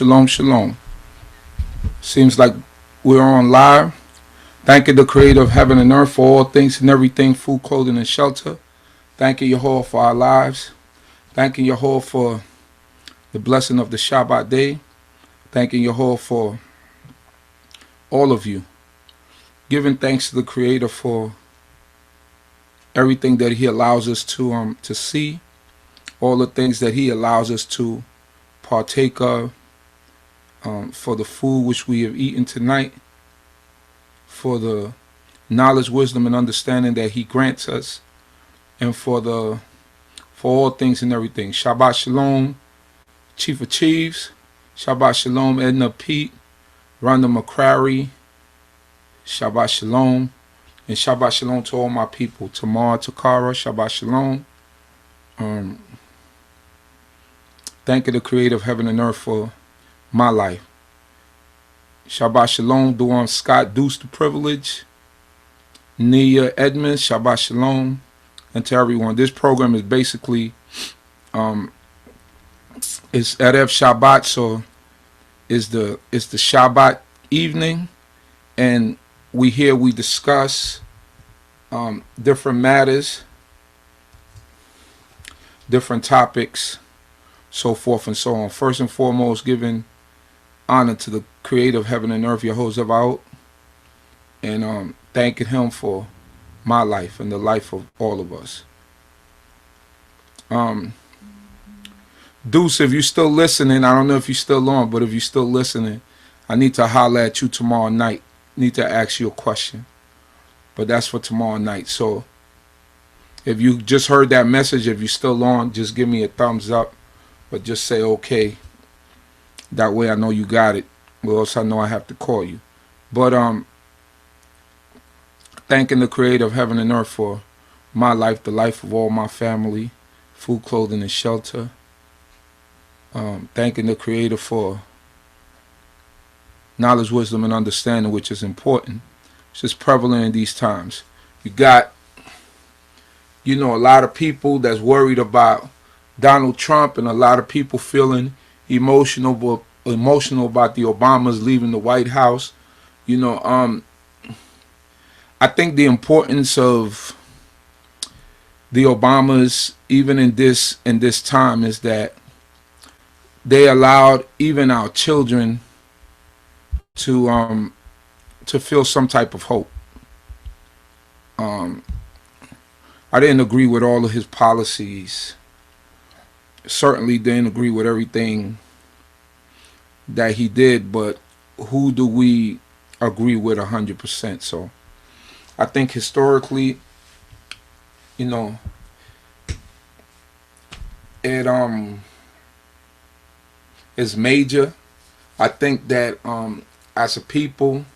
Shalom, shalom. Seems like we're on live. Thanking the creator of heaven and earth for all things and everything, food, clothing, and shelter. Thanking Yahuwah for our lives. Thanking Yahuwah for the blessing of the Shabbat day. Thanking Yahuwah for all of you. Giving thanks to the creator for everything that he allows us to see. All the things that he allows us to partake of. For the food which we have eaten tonight, for the knowledge, wisdom, and understanding that he grants us, and for all things and everything. Shabbat Shalom, Chief of Chiefs. Shabbat Shalom, Edna Pete, Rhonda McCrary. Shabbat Shalom, and Shabbat Shalom to all my people. Tamar, Takara, Shabbat Shalom. Thanking the creator of heaven and earth for my life. Shabbat Shalom, Duan Scott, Deuce the Privilege, Nia Edmonds, Shabbat Shalom, and to everyone. This program is basically, it's Erev Shabbat, so it's the Shabbat evening, and we discuss different matters, different topics, so forth and so on. First and foremost, giving honor to the creator of heaven and earth, Yahuwah Zebaot, and thanking him for my life and the life of all of us. Deuce, if you're still listening, I don't know if you're still on, but if you're still listening, I need to holler at you tomorrow night. Need to ask you a question, but that's for tomorrow night. So if you just heard that message, if you're still on, just give me a thumbs up, but just say okay. That way I know you got it, or else I know I have to call you. But thanking the creator of heaven and earth for my life, the life of all my family, food, clothing, and shelter. Thanking the creator for knowledge, wisdom, and understanding, which is important. It's just prevalent in these times. You got, a lot of people that's worried about Donald Trump, and a lot of people feeling emotional about the Obamas leaving the White House. I think the importance of the Obamas, even in this time, is that they allowed even our children to feel some type of hope. I didn't agree with all of his policies. Certainly didn't agree with everything that he did, but who do we agree with 100%? So I think historically, it is major. I think that as a people,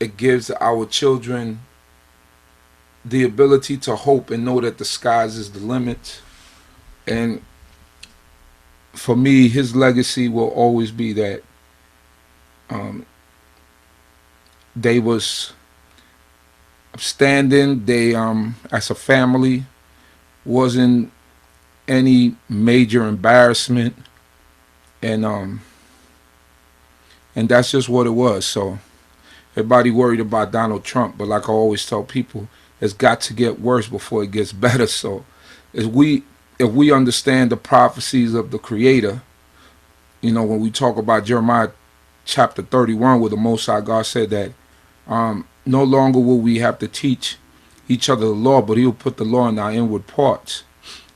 it gives our children the ability to hope and know that the skies is the limit. And for me, his legacy will always be that they was upstanding. They, as a family, wasn't any major embarrassment, and that's just what it was. So everybody worried about Donald Trump, but like I always tell people, it's got to get worse before it gets better. So if we understand the prophecies of the Creator, when we talk about Jeremiah chapter 31, where the Most High God said that no longer will we have to teach each other the law, but he'll put the law in our inward parts,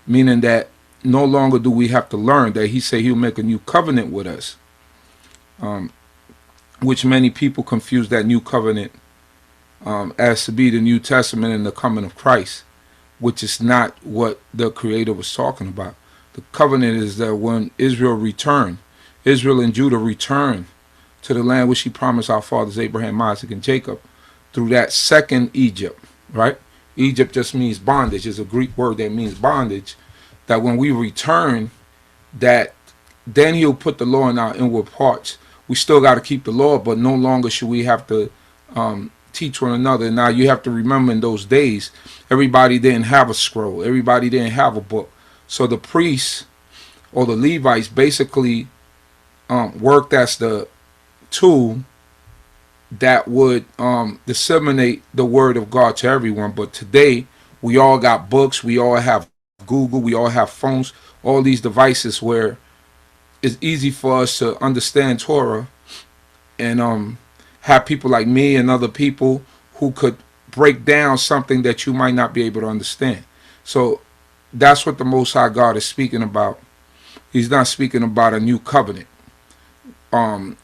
meaning that no longer do we have to learn, that he said he'll make a new covenant with us, which many people confuse that new covenant as to be the New Testament and the coming of Christ, which is not what the Creator was talking about. The covenant is that when Israel and Judah returned to the land which he promised our fathers Abraham, Isaac, and Jacob, through that second Egypt, right? Egypt just means bondage. It's a Greek word that means bondage. That when we return, that then he'll put the law in our inward parts. We still got to keep the law, but no longer should we have to teach one another. Now you have to remember, in those days, everybody didn't have a scroll. Everybody didn't have a book. So the priests or the Levites basically worked as the tool that would disseminate the word of God to everyone. But today, we all got books, we all have Google, we all have phones, all these devices where it's easy for us to understand Torah and have people like me and other people who could break down something that you might not be able to understand. So that's what the Most High God is speaking about. He's not speaking about a new covenant. And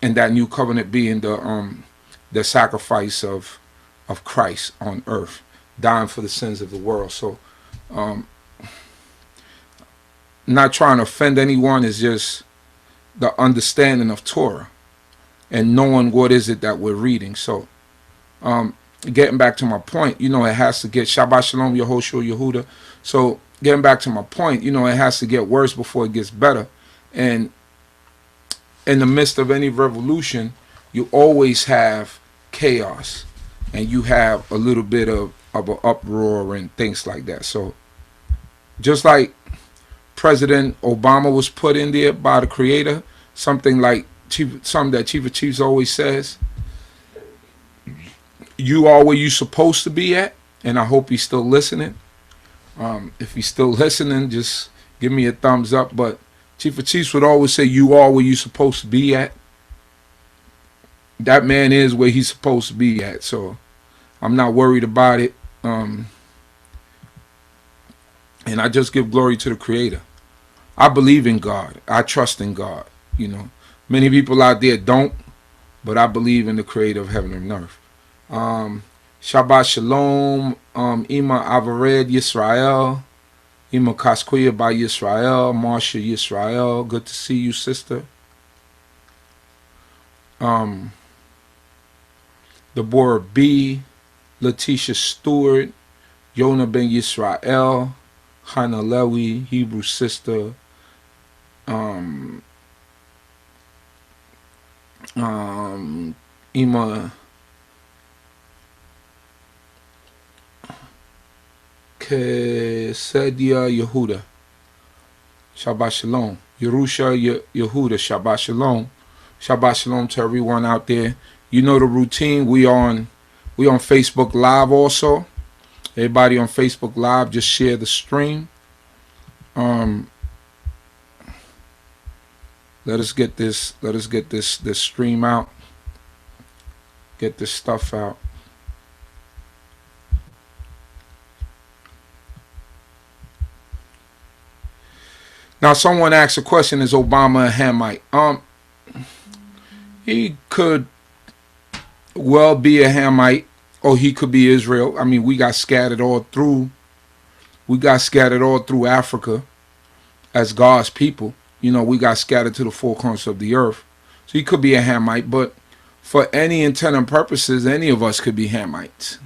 that new covenant being the sacrifice of Christ on earth, dying for the sins of the world. So not trying to offend anyone, is just the understanding of Torah and knowing what is it that we're reading. So getting back to my point, it has to get Shabbat Shalom, Yehoshua, Yehuda. So getting back to my point, it has to get worse before it gets better. And in the midst of any revolution, you always have chaos, and you have a little bit of an uproar and things like that. So just like President Obama was put in there by the Creator, something that Chief of Chiefs always says, you are where you're supposed to be at. And I hope he's still listening. If he's still listening, just give me a thumbs up. But Chief of Chiefs would always say, you are where you're supposed to be at. That man is where he's supposed to be at. So I'm not worried about it. And I just give glory to the Creator. I believe in God. I trust in God. Many people out there don't, but I believe in the Creator of heaven and earth. Shabbat Shalom, Ima Avared Yisrael, Ima Kaskuya by Yisrael, Marsha Yisrael. Good to see you, sister. Deborah B, Letitia Stewart, Yonah Ben Yisrael, Hannah Lewy, Hebrew sister. Ima Kesedia Yehuda, Shabbat Shalom. Yerusha Yehuda, Shabbat Shalom. Shabbat Shalom to everyone out there. You know the routine. We on Facebook Live also. Everybody on Facebook Live, just share the stream. Let us get this stream out. Get this stuff out. Now, someone asked a question: is Obama a Hamite? He could well be a Hamite, or he could be Israel. I mean, we got scattered all through Africa as God's people. We got scattered to the four corners of the earth. So he could be a Hamite, but for any intent and purposes, any of us could be Hamites.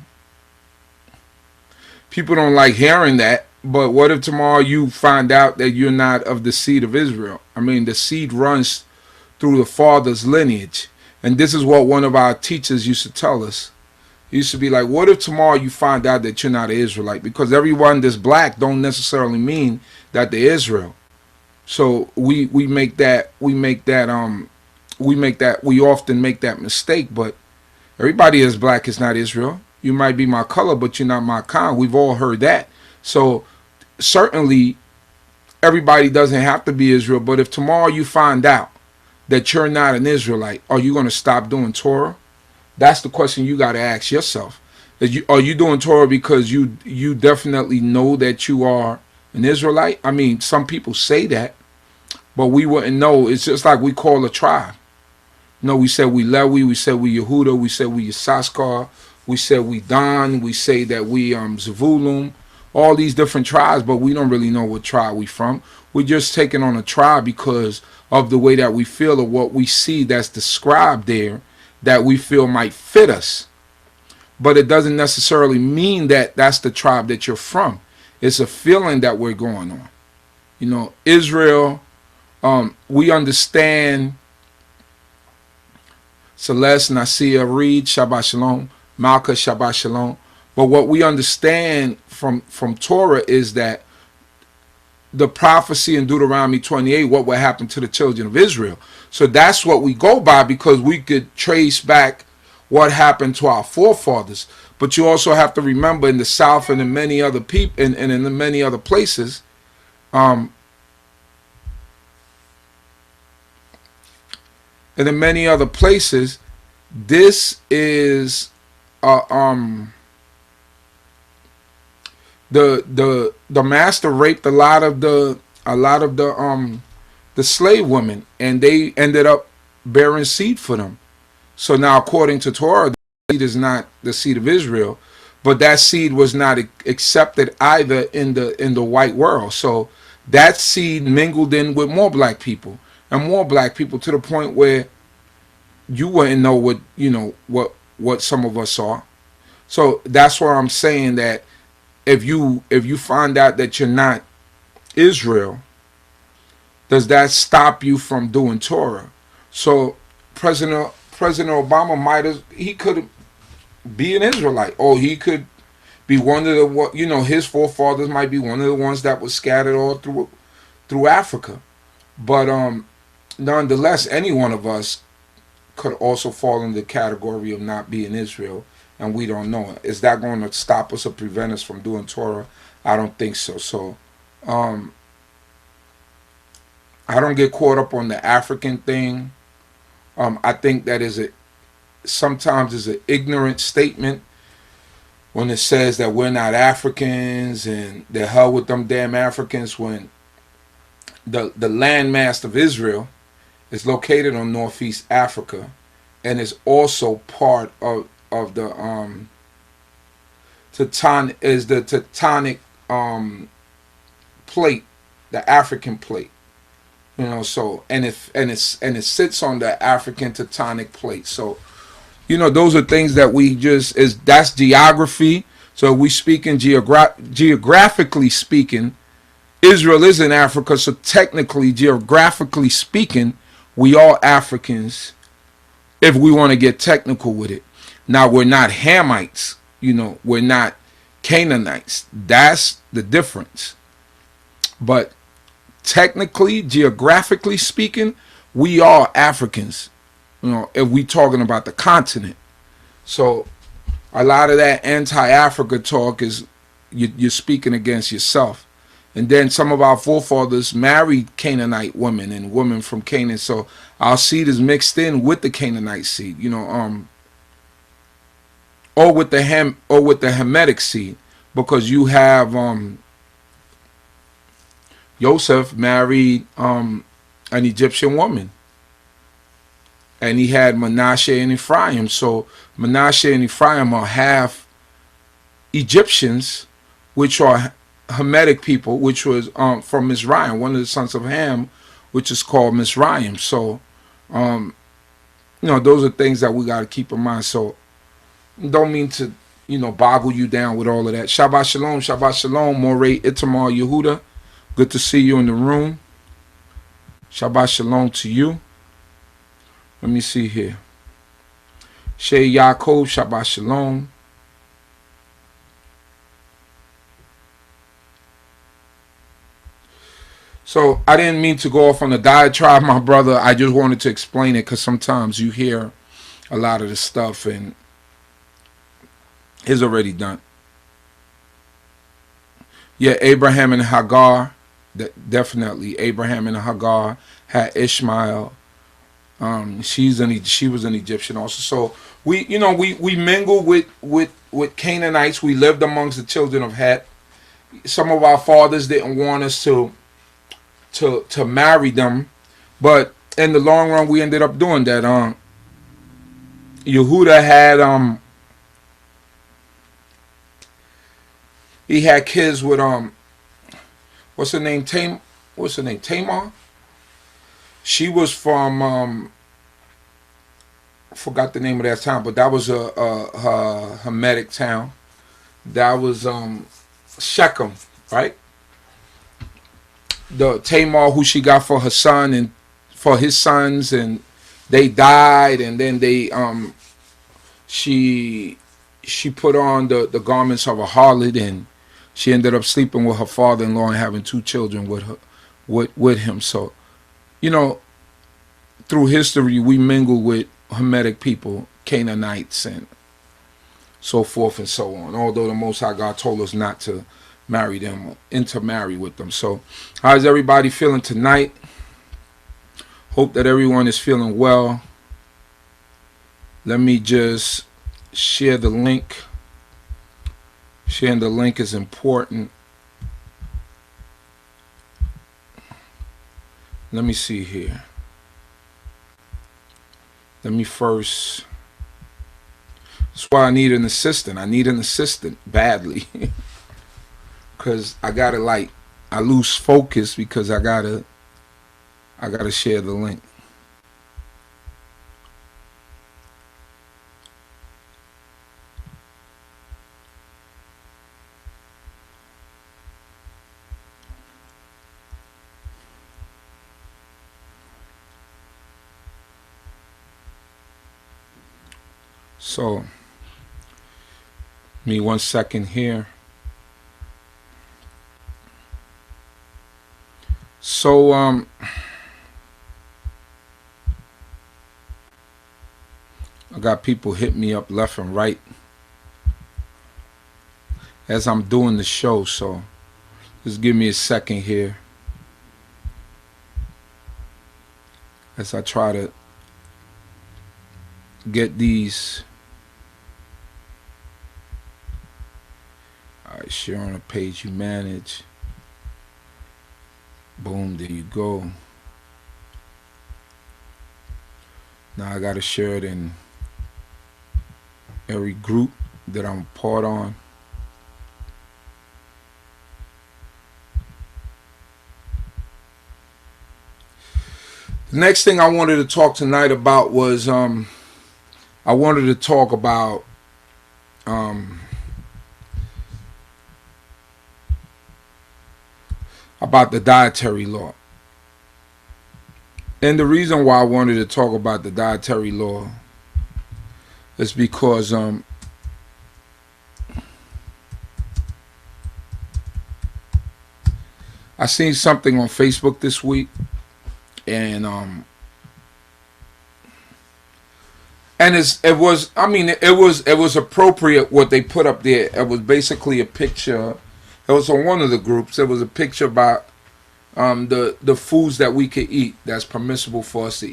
People don't like hearing that, but what if tomorrow you find out that you're not of the seed of Israel? I mean, the seed runs through the father's lineage. And this is what one of our teachers used to tell us. He used to be like, what if tomorrow you find out that you're not an Israelite? Because everyone that's black don't necessarily mean that they're Israel. So we often make that mistake, but everybody that's black is not Israel. You might be my color, but you're not my kind. We've all heard that. So certainly everybody doesn't have to be Israel, but if tomorrow you find out that you're not an Israelite, are you going to stop doing Torah? That's the question you got to ask yourself. Are you doing Torah because you definitely know that you are an Israelite? I mean, some people say that, but we wouldn't know. It's just like we call a tribe. We said we Lewi, we said we Yehuda, we said we Yissaschar, we said we Dan, we say that we Zevulun, all these different tribes, but we don't really know what tribe we from. We're just taking on a tribe because of the way that we feel or what we see that's described there that we feel might fit us. But it doesn't necessarily mean that that's the tribe that you're from. It's a feeling that we're going on. Israel, we understand. Celeste, Nasia, Reed, Shabbat Shalom. Malka, Shabbat Shalom. But what we understand from Torah is that the prophecy in Deuteronomy 28, what would happen to the children of Israel. So that's what we go by, because we could trace back what happened to our forefathers. But you also have to remember, in the South and in many other people, and in the many other places, and in many other places, this is the master raped a lot of the slave women, and they ended up bearing seed for them. So now, according to Torah, the seed is not the seed of Israel, but that seed was not accepted either in the white world. So that seed mingled in with more black people, and more black people, to the point where you wouldn't know what some of us saw. So that's why I'm saying that if you find out that you're not Israel, does that stop you from doing Torah? So President Obama he could be an Israelite, or he could be one of the his forefathers might be one of the ones that was scattered all through Africa. But nonetheless, any one of us could also fall in the category of not being Israel, and we don't know it. Is that going to stop us or prevent us from doing Torah? I don't think so. So I don't get caught up on the African thing. I think that sometimes is an ignorant statement when it says that we're not Africans and the hell with them damn Africans, when the landmass of Israel is located on Northeast Africa, and is also part of the tectonic plate, the African plate. So and it sits on the African tectonic plate. So those are things that that's geography. So we speaking geographically speaking, Israel is in Africa. So technically, geographically speaking, we are Africans, if we want to get technical with it. Now, we're not Hamites, we're not Canaanites. That's the difference. But technically, geographically speaking, we are Africans, if we talking about the continent. So a lot of that anti-Africa talk is you're speaking against yourself. And then some of our forefathers married Canaanite women and women from Canaan. So our seed is mixed in with the Canaanite seed, or with the Hamitic seed, because you have Joseph married an Egyptian woman, and he had Manasseh and Ephraim. So Manasseh and Ephraim are half Egyptians, which are Hamitic people, which was from Mizraim, one of the sons of Ham, which is called Mizraim. So those are things that we got to keep in mind. So don't mean to boggle you down with all of that. Shabbat Shalom, Shabbat Shalom, Morey Itamar Yehuda. Good to see you in the room. Shabbat Shalom to you. Let me see here. Shea Yaakov, Shabbat Shalom. So I didn't mean to go off on a diatribe, my brother. I just wanted to explain it, because sometimes you hear a lot of the stuff and it's already done. Yeah, Abraham and Hagar, definitely. Abraham and Hagar had Ishmael. She was an Egyptian also. So we mingle with Canaanites. We lived amongst the children of Het. Some of our fathers didn't want us to marry them, but in the long run we ended up doing that. Yehuda had he had kids with what's her name, Tamar. She was from forgot the name of that town, but that was a Hamitic town. That was Shechem, right? The Tamar who she got for her son and for his sons, and they died, and then they she put on the garments of a harlot, and She ended up sleeping with her father-in-law and having 2 children with him. So, you know, through history, we mingle with Hamitic people, Canaanites, and so forth and so on. Although the Most High God told us not to marry them or intermarry with them. So, how's everybody feeling tonight? Hope that everyone is feeling well. Let me just share the link. Sharing the link is important. Let me see here. Let me first. That's why I need an assistant. I need an assistant badly. Because I gotta I lose focus because I gotta share the link. So, me 1 second here. So, I got people hit me up left and right as I'm doing the show. So, just give me a second here as I try to get these. Alright, share on a page you manage. Boom, there you go. Now I gotta share it in every group that I'm a part on. The next thing I wanted to talk tonight about was I wanted to talk about the dietary law. And the reason why I wanted to talk about the dietary law is because I seen something on Facebook this week, and it was appropriate what they put up there. It was basically a picture. It was on one of the groups. It was a picture about the foods that we could eat that's permissible for us to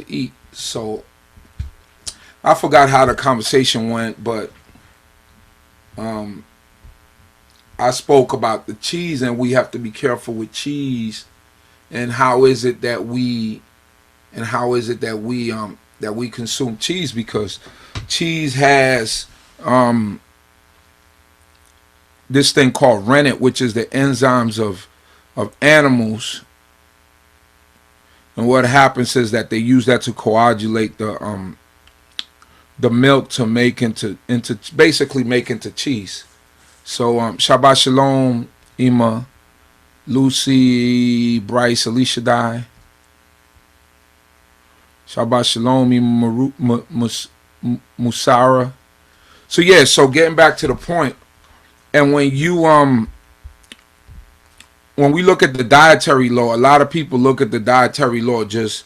eat. So I forgot how the conversation went, but I spoke about the cheese, and we have to be careful with cheese, and how is it that we consume cheese, because cheese has this thing called rennet, which is the enzymes of animals, and what happens is that they use that to coagulate the milk to make into basically make into cheese. So Shabbat Shalom, Ima, Lucy, Bryce, Alicia Dye. Shabbat Shalom, Ima Musara. So yeah, so getting back to the point. And when we look at the dietary law, a lot of people look at the dietary law just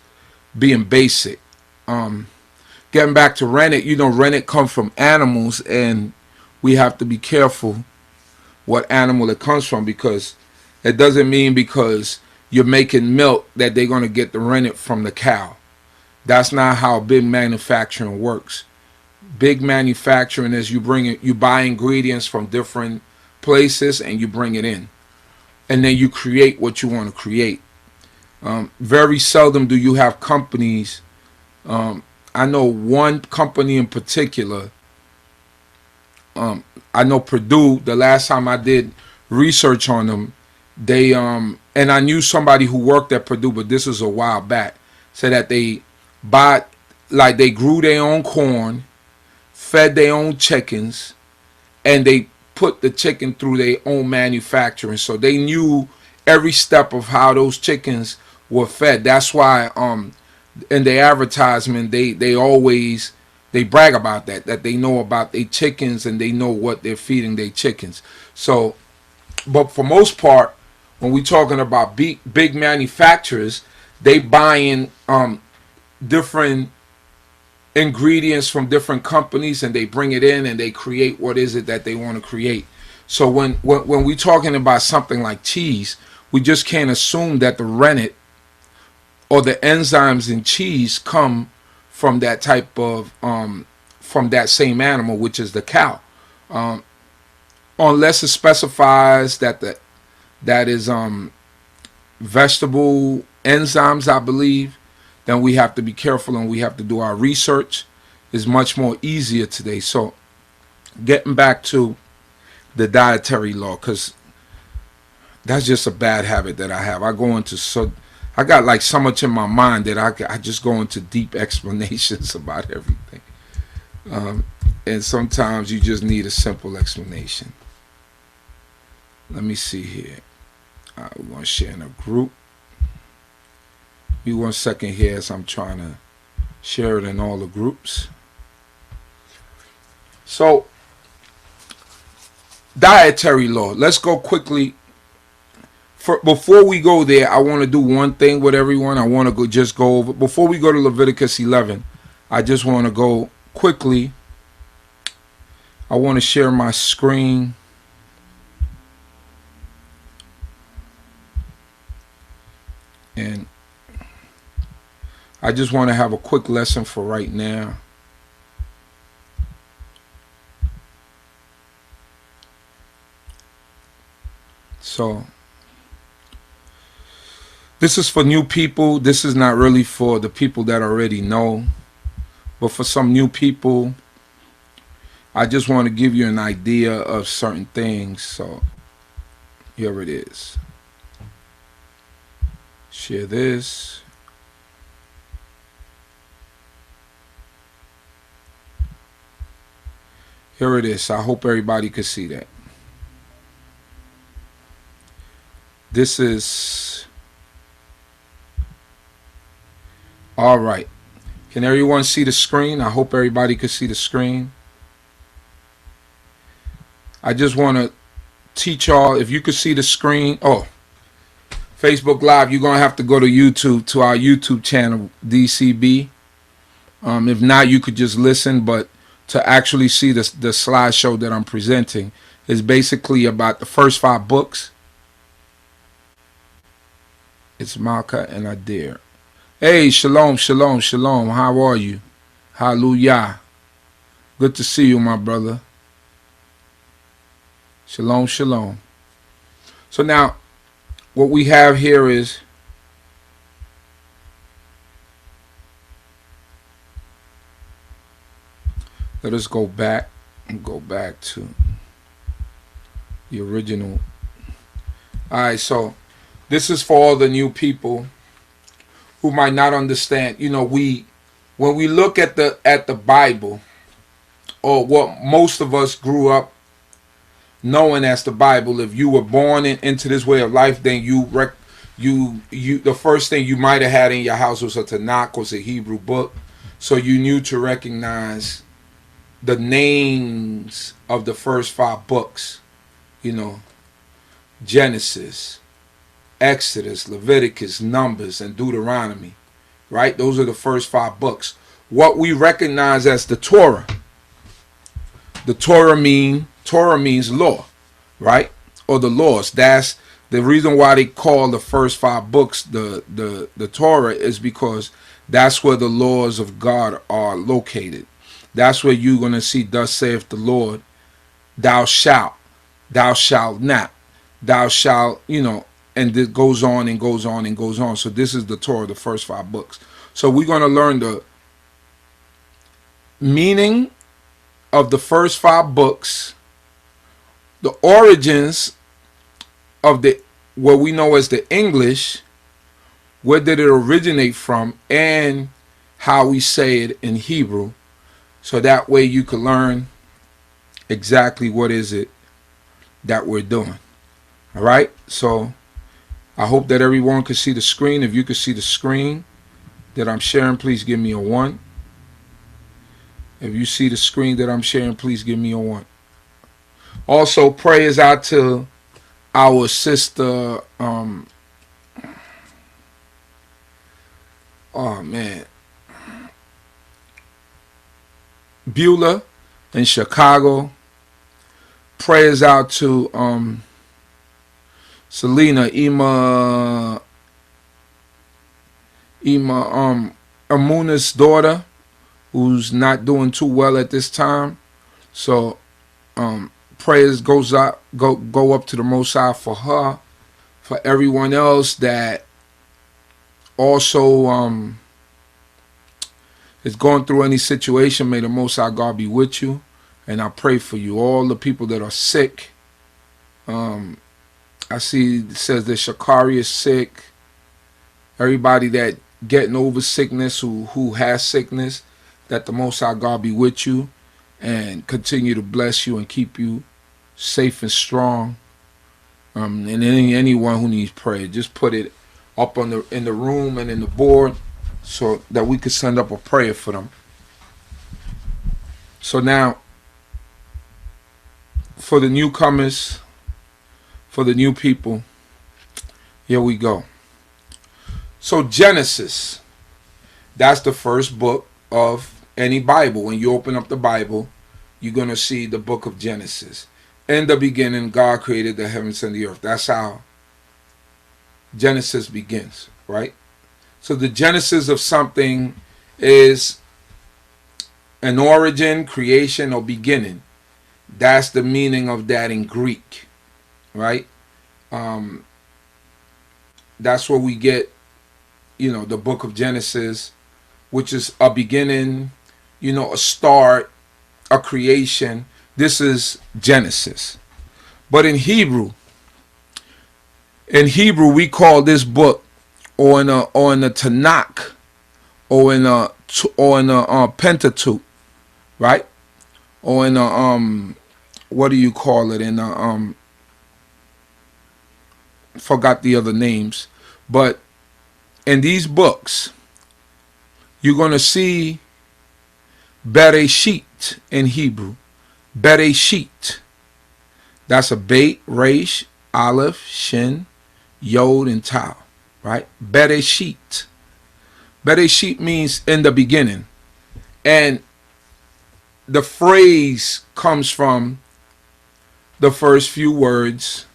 being basic. Getting back to rennet, rennet comes from animals, and we have to be careful what animal it comes from, because it doesn't mean because you're making milk that they're going to get the rennet from the cow. That's not how big manufacturing works. Big manufacturing is you buy ingredients from different places and you bring it in, and then you create what you want to create. Very seldom do you have companies. I know one company in particular. I know Purdue. The last time I did research on them, they and I knew somebody who worked at Purdue, but this was a while back. Said that they they grew their own corn, fed their own chickens, and they put the chicken through their own manufacturing. So they knew every step of how those chickens were fed. That's why in the advertisement they always They brag about that they know about their chickens and they know what they're feeding their chickens. So, but for most part, when we're talking about big manufacturers, they buying different ingredients from different companies and they bring it in and they create what is it that they want to create. So when we're talking about something like cheese, we just can't assume that the rennet or the enzymes in cheese come from that type of from that same animal, which is the cow, unless it specifies that is vegetable enzymes, I believe. Then we have to be careful and we have to do our research. It's much more easier today. So getting back to the dietary law, because that's just a bad habit that I have. I got like so much in my mind that I just go into deep explanations about everything. And sometimes you just need a simple explanation. Let me see here. We're going to share in a group. Give me 1 second here as I'm trying to share it in all the groups. So, dietary law. Let's go quickly. Before we go there, I want to do one thing with everyone. I want to just go over. Before we go to Leviticus 11, I just want to go quickly. I want to share my screen. And I just want to have a quick lesson for right now. So, this is for new people. This is not really for the people that already know. But for some new people, I just want to give you an idea of certain things. So, here it is. Share this. Here it is. I hope everybody could see that. This is... All right. Can everyone see the screen? I hope everybody could see the screen. I just want to teach y'all, if you could see the screen. Oh, Facebook Live, you're going to have to go to YouTube, to our YouTube channel, D.C.B. If not, you could just listen, but to actually see the slideshow that I'm presenting is basically about the first 5 books. It's Malka and Adair. Hey, shalom, shalom, shalom. How are you? Hallelujah. Good to see you, my brother. Shalom, shalom. So now, what we have here is let us go back and go back to the original. All right, so this is for all the new people who might not understand. You know, when we look at the Bible, or what most of us grew up knowing as the Bible, if you were born into this way of life, then the first thing you might have had in your house was a Tanahk, was a Hebrew book, so you knew to recognize the names of the first 5 books. You know, Genesis, Exodus, Leviticus, Numbers, and Deuteronomy, right? Those are the first 5 books. What we recognize as the Torah. The Torah means law, right? Or the laws. That's the reason why they call the first 5 books the Torah, is because that's where the laws of God are located. That's where you're going to see, thus saith the Lord, thou shalt not, thou shalt, you know, and it goes on and goes on and goes on. So this is the Torah, the first 5 books. So we're going to learn the meaning of the first 5 books, the origins of what we know as the English, where did it originate from, and how we say it in Hebrew. So that way you can learn exactly what is it that we're doing. All right, so I hope that everyone can see the screen. If you can see the screen that I'm sharing, please give me a 1. If you see the screen that I'm sharing, please give me a 1. Also, prayers out to our sister, Beulah in Chicago. Prayers out to Selena, Amuna's daughter, who's not doing too well at this time. So prayers go up to the Most High for her, for everyone else that also is going through any situation. May the Most High God be with you, and I pray for you. All the people that are sick. I see it says that Shakari is sick. Everybody that getting over sickness, who has sickness, that the Most High God be with you and continue to bless you and keep you safe and strong. And anyone who needs prayer, just put it up in the room and in the board so that we could send up a prayer for them. So now, for the newcomers, for the new people, here we go. So Genesis, that's the first book of any Bible. When you open up the Bible, you're going to see the book of Genesis. In the beginning, God created the heavens and the earth. That's how Genesis begins, right? So the genesis of something is an origin, creation, or beginning. That's the meaning of that in Greek, right? That's where we get, the book of Genesis, which is a beginning, a start, a creation. This is Genesis. But in Hebrew, we call this book, or in the Tanakh, or in a Pentateuch, right? Or in a what do you call it? In a forgot the other names, but in these books, you're going to see Bereshit in Hebrew. Bereshit. That's a Beit, Resh, Aleph, Shin, Yod, and Tau. Right? Bereshit. Bereshit means in the beginning. And the phrase comes from the first few words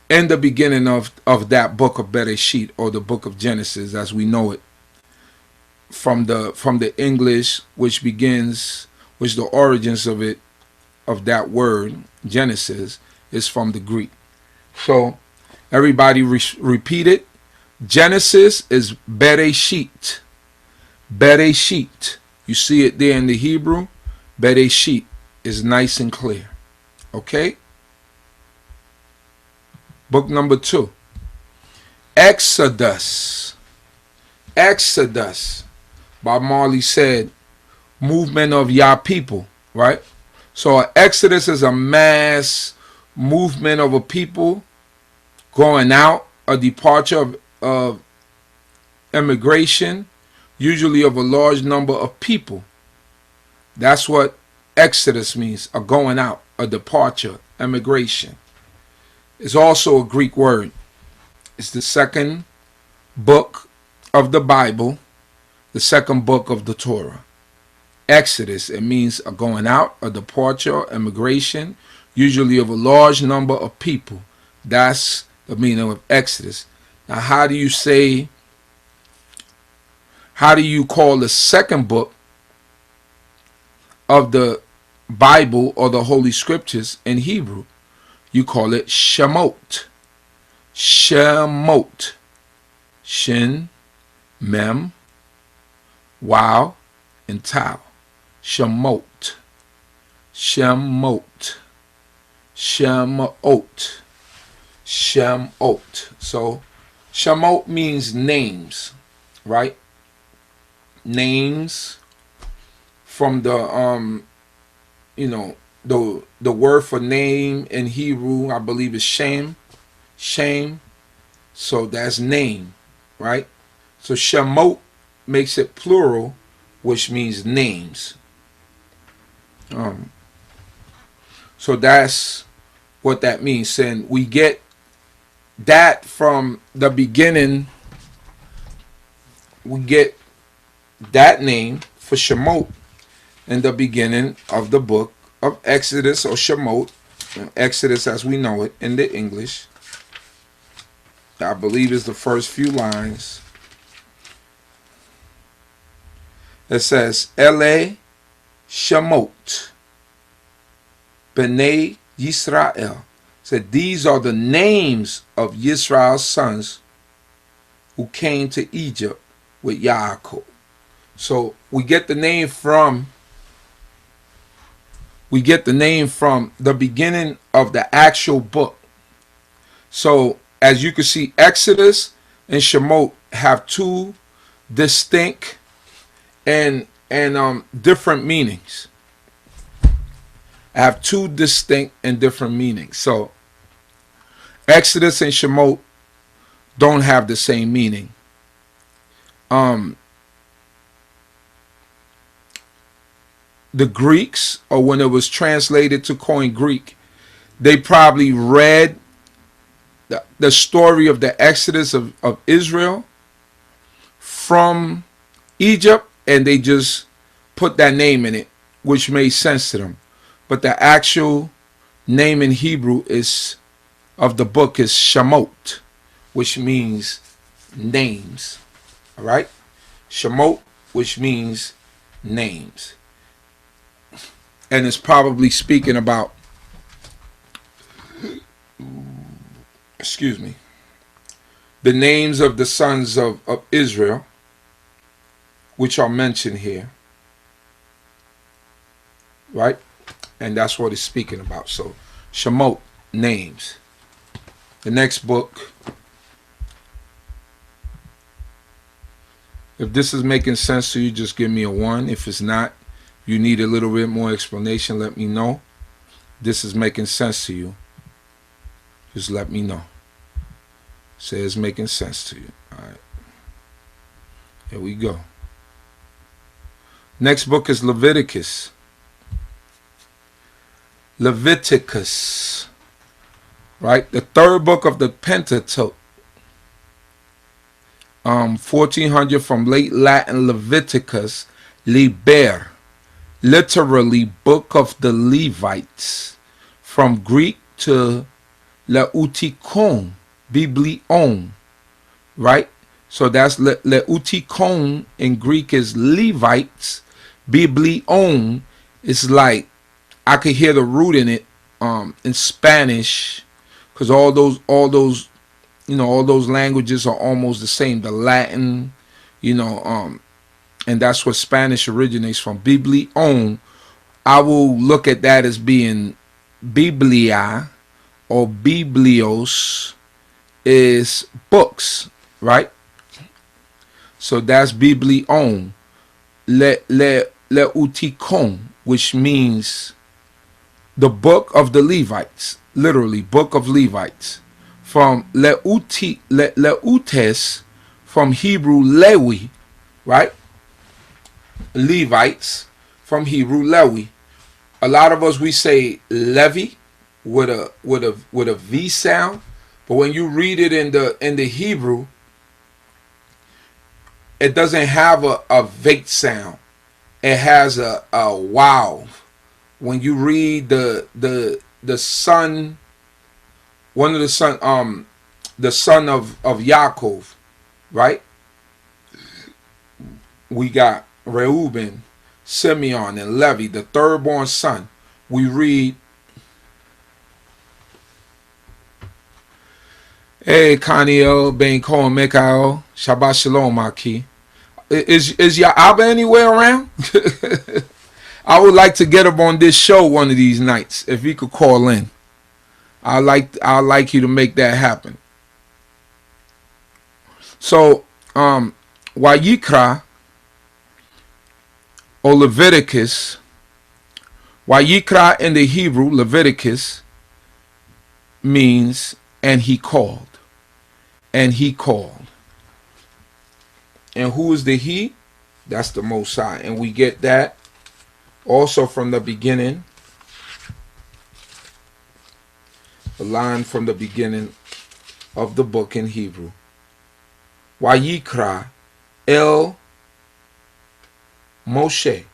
in the beginning of that book of Bereshit, or the book of Genesis as we know it, from the English, which the origins of it, of that word Genesis, is from the Greek. So everybody repeat it. Genesis is Bereshit. Bereshit. You see it there in the Hebrew. Bereshit is nice and clear. Okay? Book number 2. Exodus. Exodus. Bob Marley said, movement of Yah people, right? So an exodus is a mass movement of a people going out, a departure of immigration, usually of a large number of people. That's what exodus means, a going out, a departure, immigration. It's also a Greek word. It's the second book of the Bible, the second book of the Torah. Exodus, it means a going out, a departure, immigration, usually of a large number of people. That's the meaning of Exodus. Now, how do you call the second book of the Bible or the Holy Scriptures in Hebrew? You call it Shemot. Shemot. Shin, Mem, Wow, and Tau. Shemot. Shemot. Shemot. Shemot. So Shemot means names, right? Names from the the word for name in Hebrew, I believe, is Shem. Shem. So that's name, right? So Shemot makes it plural, which means names. So that's what that means. And we get that from the beginning. We get that name for Shemot in the beginning of the book of Exodus, or Shemot, Exodus as we know it in the English. I believe is the first few lines. It says, Ele Shemot B'nai Yisrael. Said these are the names of Yisrael's sons who came to Egypt with Yaakov. So we get the name from the beginning of the actual book. So as you can see, Exodus and Shemot have two distinct and different meanings. Have two distinct and different meanings. So Exodus and Shemot don't have the same meaning. The Greeks, or when it was translated to Koine Greek, they probably read the story of the Exodus of Israel from Egypt, and they just put that name in it, which made sense to them. But the actual name in Hebrew of the book is Shemot, which means names. All right? Shemot, which means names. And it's probably speaking about, the names of the sons of Israel, which are mentioned here. Right? And that's what it's speaking about. So, Shemot, names. The next book. If this is making sense to you, just give me a 1. If it's not, you need a little bit more explanation, let me know. This is making sense to you. Just let me know. Say it's making sense to you. All right. Here we go. Next book is Leviticus. Leviticus. Right? The third book of the Pentateuch. 1400 from late Latin Leviticus, Liber. Literally book of the Levites. From Greek to Leutikon, Biblion, right? So that's Leutikon in Greek is Levites. Biblion is like, I could hear the root in it in Spanish, because all those languages are almost the same. The Latin, and that's what Spanish originates from. Biblion, I will look at that as being Biblia, or Biblios is books, right? So that's Biblion. Leutikon, which means the book of the Levites, literally book of Levites. From Leutes, from Hebrew Lewi, right? Levites, from Hebrew Lewi. A lot of us, we say Levi with a V sound, but when you read it in the Hebrew, it doesn't have a vate sound. It has a wow. When you read the son, one of the son of Yaakov, right? We got Reuben, Simeon, and Levi, the third born son. We read, hey, Kaniel, Ben Cohen, Mikael, Shabbat Shalom, Maki. Is your Abba anywhere around? I would like to get up on this show one of these nights. If he could call in, I'd like you to make that happen. So, Wayikra, or Leviticus, Wayikra in the Hebrew, Leviticus, means and he called. And he called. And who is the he? That's the Most High. And we get that Also from the beginning, a line from the beginning of the book in Hebrew. Wayikra El Moshe.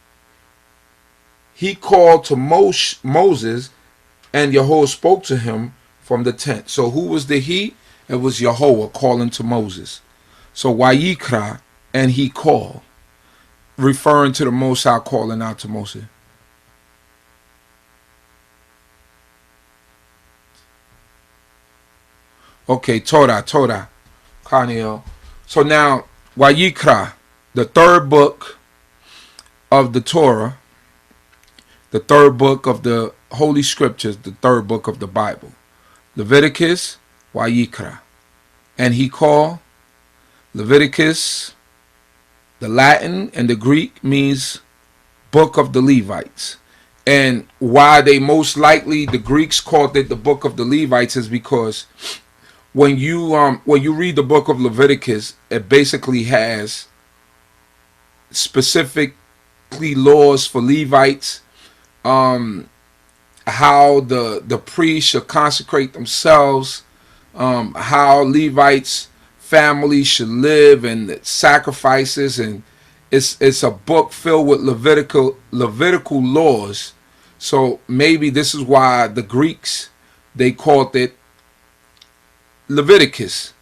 He called to Moses, and Yahweh spoke to him from the tent. So who was the he? It was Yahweh calling to Moses. So Wayikra, and he called, referring to the Most High calling out to Moses. Okay, Torah, Kaniel. So now, Wayikra, the third book of the Torah, the third book of the Holy Scriptures, the third book of the Bible. Leviticus, Wayikra. And he called. Leviticus, the Latin and the Greek means book of the Levites. And why they most likely, the Greeks called it the book of the Levites, is because when you read the book of Leviticus, it basically has specifically laws for Levites, how the priests should consecrate themselves, how Levites' families should live, and sacrifices, and it's a book filled with Levitical laws. So maybe this is why the Greeks, they called it Leviticus,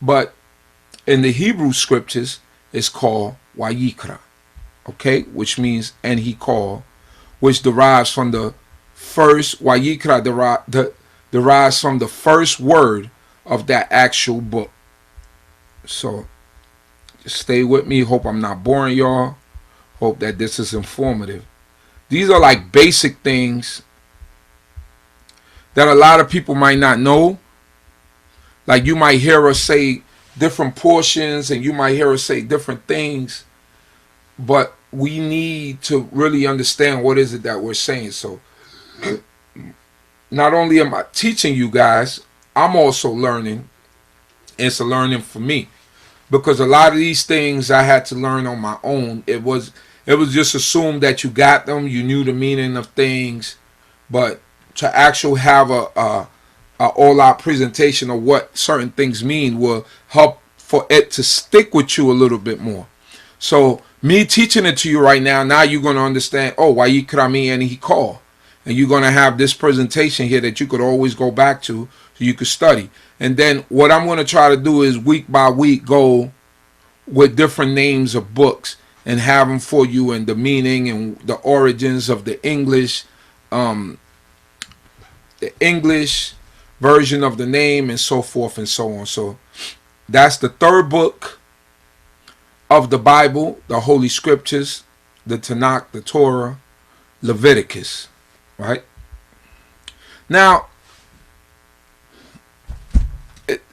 but in the Hebrew scriptures it's called Wayikra, okay, which means and he called, which derives from the first Wayikra, derives from the first word of that actual book. So just stay with me. Hope I'm not boring y'all. Hope that this is informative. These are like basic things that a lot of people might not know. Like you might hear us say different portions, and you might hear us say different things, but we need to really understand what is it that we're saying. So not only am I teaching you guys, I'm also learning. It's a learning for me, because a lot of these things I had to learn on my own. It was just assumed that you got them, you knew the meaning of things, but to actually have a all-out presentation of what certain things mean will help for it to stick with you a little bit more. So me teaching it to you right now you're going to understand, oh, Wayikra mean and he called. And you're going to have this presentation here that you could always go back to so you could study. And then what I'm going to try to do is week by week go with different names of books and have them for you, and the meaning and the origins of the English version of the name, and so forth and so on. So that's the third book of the Bible, the Holy Scriptures, the Tanakh, the Torah, Leviticus, right? Now,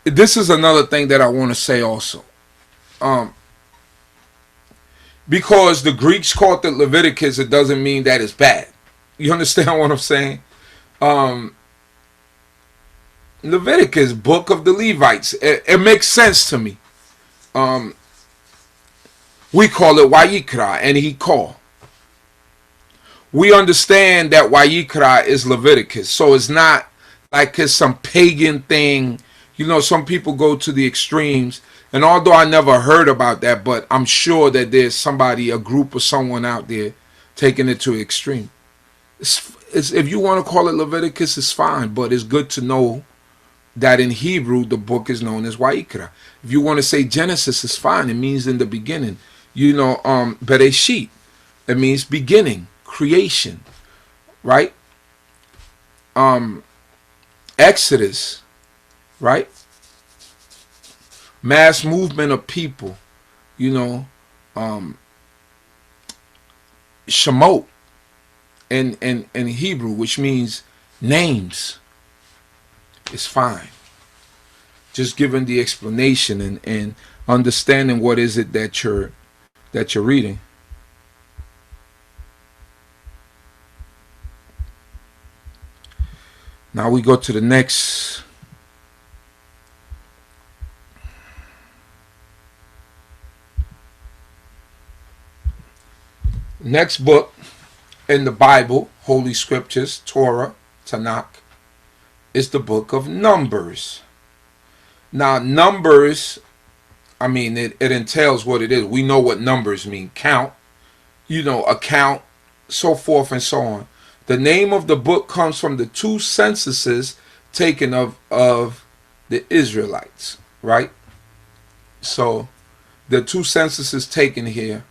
this is another thing that I want to say also. Because the Greeks called it Leviticus, it doesn't mean that it's bad. You understand what I'm saying? Leviticus, book of the Levites. It makes sense to me. We call it Wayikra, and he called. We understand that Wayikra is Leviticus, so it's not like it's some pagan thing. You know, some people go to the extremes, and although I never heard about that, but I'm sure that there's somebody, a group or someone out there taking it to the extreme. If you want to call it Leviticus, it's fine, but it's good to know that in Hebrew the book is known as Wayikra. If you want to say Genesis, it's fine. It means in the beginning. You know, Bereshit, it means beginning, creation, right? Exodus, right? Mass movement of people, you know, Shemot in Hebrew, which means names. It's fine. Just giving the explanation and understanding what is it that you're reading. Now we go to the next book in the Bible, Holy Scriptures, Torah, Tanakh, is the book of Numbers. Now, Numbers, I mean, it entails what it is. We know what numbers mean. Count, account, so forth and so on. The name of the book comes from the 2 censuses taken of the Israelites, right? So, the 2 censuses taken here,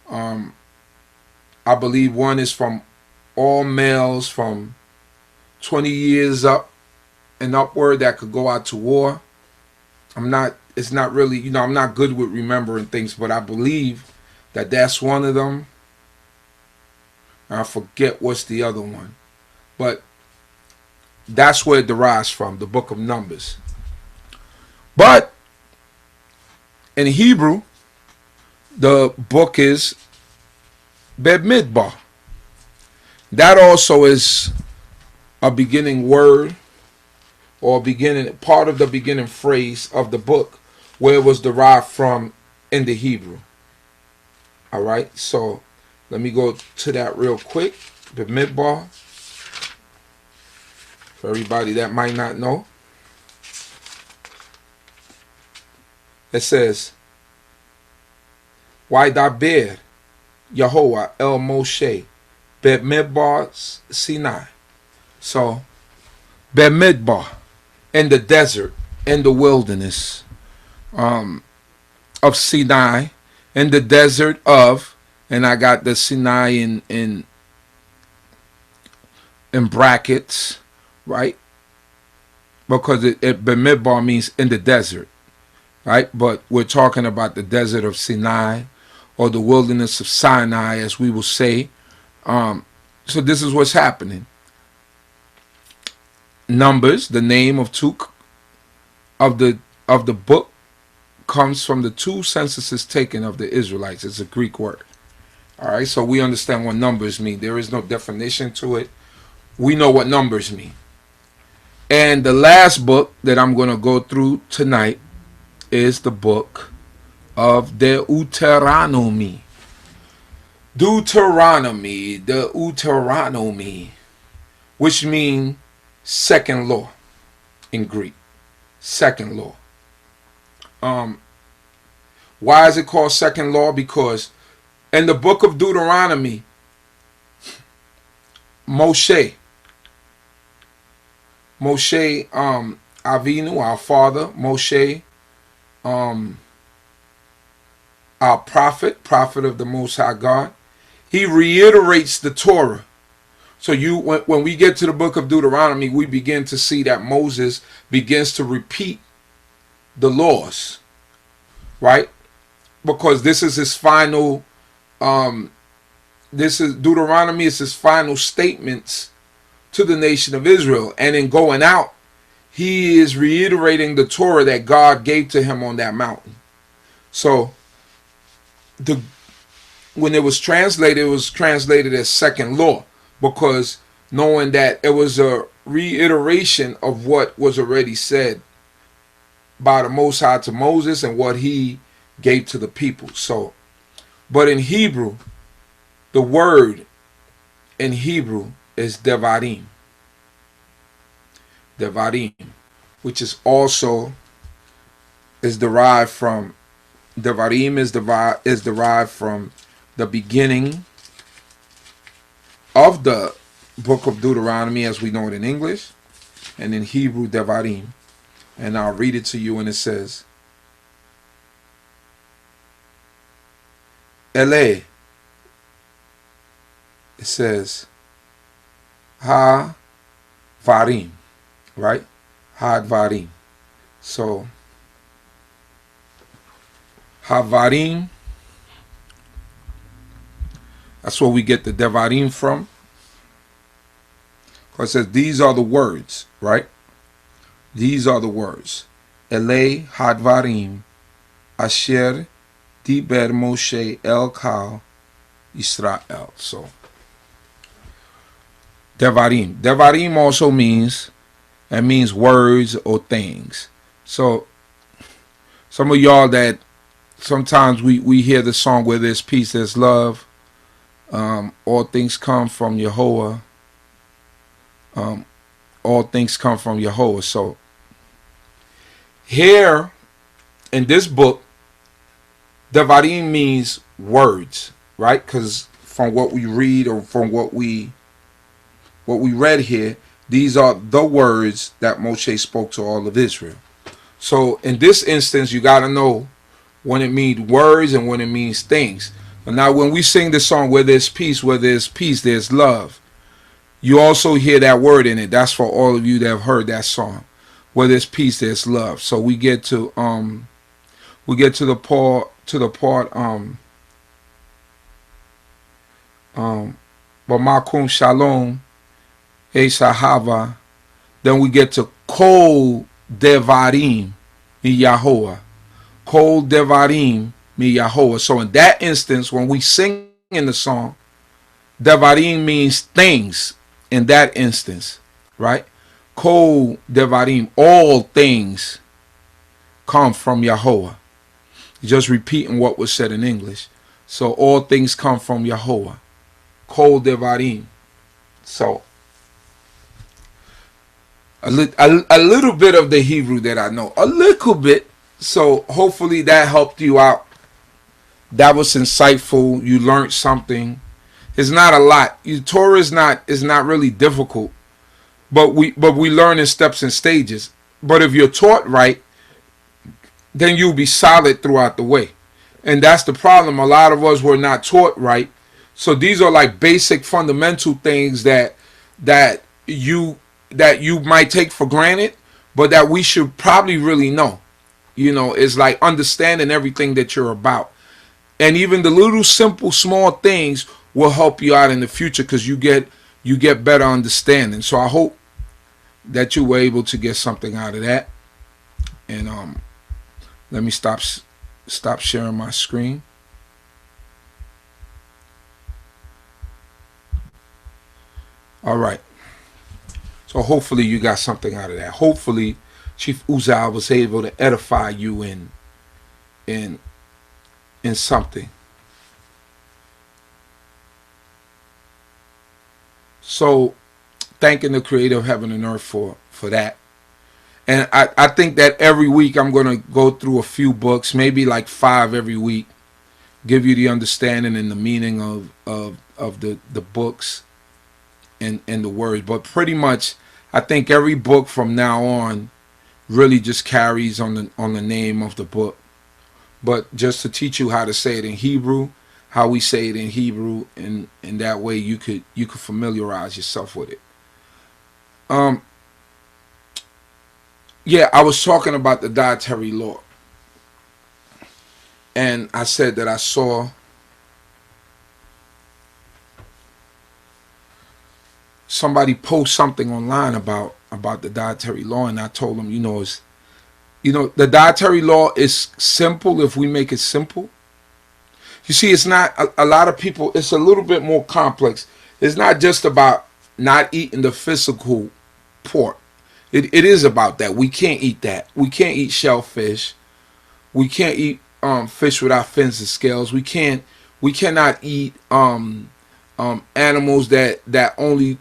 I believe one is from all males from 20 years up and upward that could go out to war. It's not really, I'm not good with remembering things, but I believe that that's one of them. I forget what's the other one. But that's where it derives from, the book of Numbers. But in Hebrew, the book is Bamidbar. That also is a beginning word or part of the beginning phrase of the book where it was derived from in the Hebrew. All right, so let me go to that real quick. Bamidbar, for everybody that might not know. It says, Waidaber Yahweh El Moshe Bamidbar Sinai. So, Bamidbar, in the desert, in the wilderness of Sinai, in the desert of, and I got the Sinai in brackets, right? Because Bamidbar means in the desert, right? But we're talking about the desert of Sinai, or the wilderness of Sinai, as we will say. So this is what's happening. Numbers, the name of the book, comes from the 2 censuses taken of the Israelites. It's a Greek word. All right, so we understand what numbers mean. There is no definition to it. We know what numbers mean. And the last book that I'm going to go through tonight is the book of Deuteronomy. Deuteronomy, which means second law in Greek. Second law. Why is it called second law? Because in the book of Deuteronomy, Moshe, Avinu, our father, Moshe, our prophet of the Most High God, he reiterates the Torah. So when we get to the book of Deuteronomy, we begin to see that Moses begins to repeat the laws, right? Because this is his final, Deuteronomy is his final statements to the nation of Israel. And in going out, he is reiterating the Torah that God gave to him on that mountain. So when it was translated as second law, because knowing that it was a reiteration of what was already said by the Most High to Moses and what he gave to the people. So, but in Hebrew, the word in Hebrew is Devarim. Devarim, which is derived from, Devarim is derived from the beginning of the book of Deuteronomy as we know it in English, and in Hebrew, Devarim. And I'll read it to you, and it says, Ele, it says, Ha-varim, right? Ha-varim. So, Ha-varim, that's where we get the Devarim from. Because it says these are the words, right? These are the words. Ele hadvarim asher diber Moshe el kal Yisrael. So, Devarim. Devarim also means words or things. So, some of y'all that sometimes we hear the song where there's peace, there's love. All things come from Yehovah. All things come from Yehovah. So here in this book, Devarim means words, right? Because from what we read or from what we read here, these are the words that Moshe spoke to all of Israel. So in this instance, you got to know when it means words and when it means things. But now when we sing the song, where there's peace, there's love. You also hear that word in it. That's for all of you that have heard that song. Where there's peace, there's love. So we get to the part B'makom Shalom Esahava. Then we get to Kol Devarim Mi Yahovah. Kol Devarim Mi Yahovah. So in that instance, when we sing in the song, Devarim means things in that instance, right? Kol Devarim, all things come from Yahovah. Just repeating what was said in English. So all things come from Yahovah. Kol Devarim. So a little bit of the Hebrew that I know, a little bit. So hopefully that helped you out. That was insightful. You learned something. It's not a lot. Torah is not really difficult, but we learn in steps and stages. But if you're taught right, then you'll be solid throughout the way. And that's the problem. A lot of us were not taught right. So these are like basic fundamental things that you might take for granted, but that we should probably really know. It's like understanding everything that you're about. And even the little simple small things will help you out in the future because you get better understanding. So I hope that you were able to get something out of that. And let me stop sharing my screen. All right. So hopefully you got something out of that. Hopefully Chief Uzziah was able to edify you in something. So thanking the Creator of heaven and earth for that. And I think that every week I'm going to go through a few books, maybe like 5 every week, give you the understanding and the meaning of the books and the words. But pretty much I think every book from now on really just carries on the name of the book. But just to teach you how to say it in Hebrew, how we say it in Hebrew, and that way you could familiarize yourself with it. Yeah, I was talking about the dietary law. And I said that I saw somebody post something online about the dietary law, and I told them, the dietary law is simple if we make it simple. You see, it's not a lot of people, it's a little bit more complex. It's not just about not eating the physical pork. It is about that. We can't eat that. We can't eat shellfish. We can't eat fish without fins and scales. We cannot eat animals that only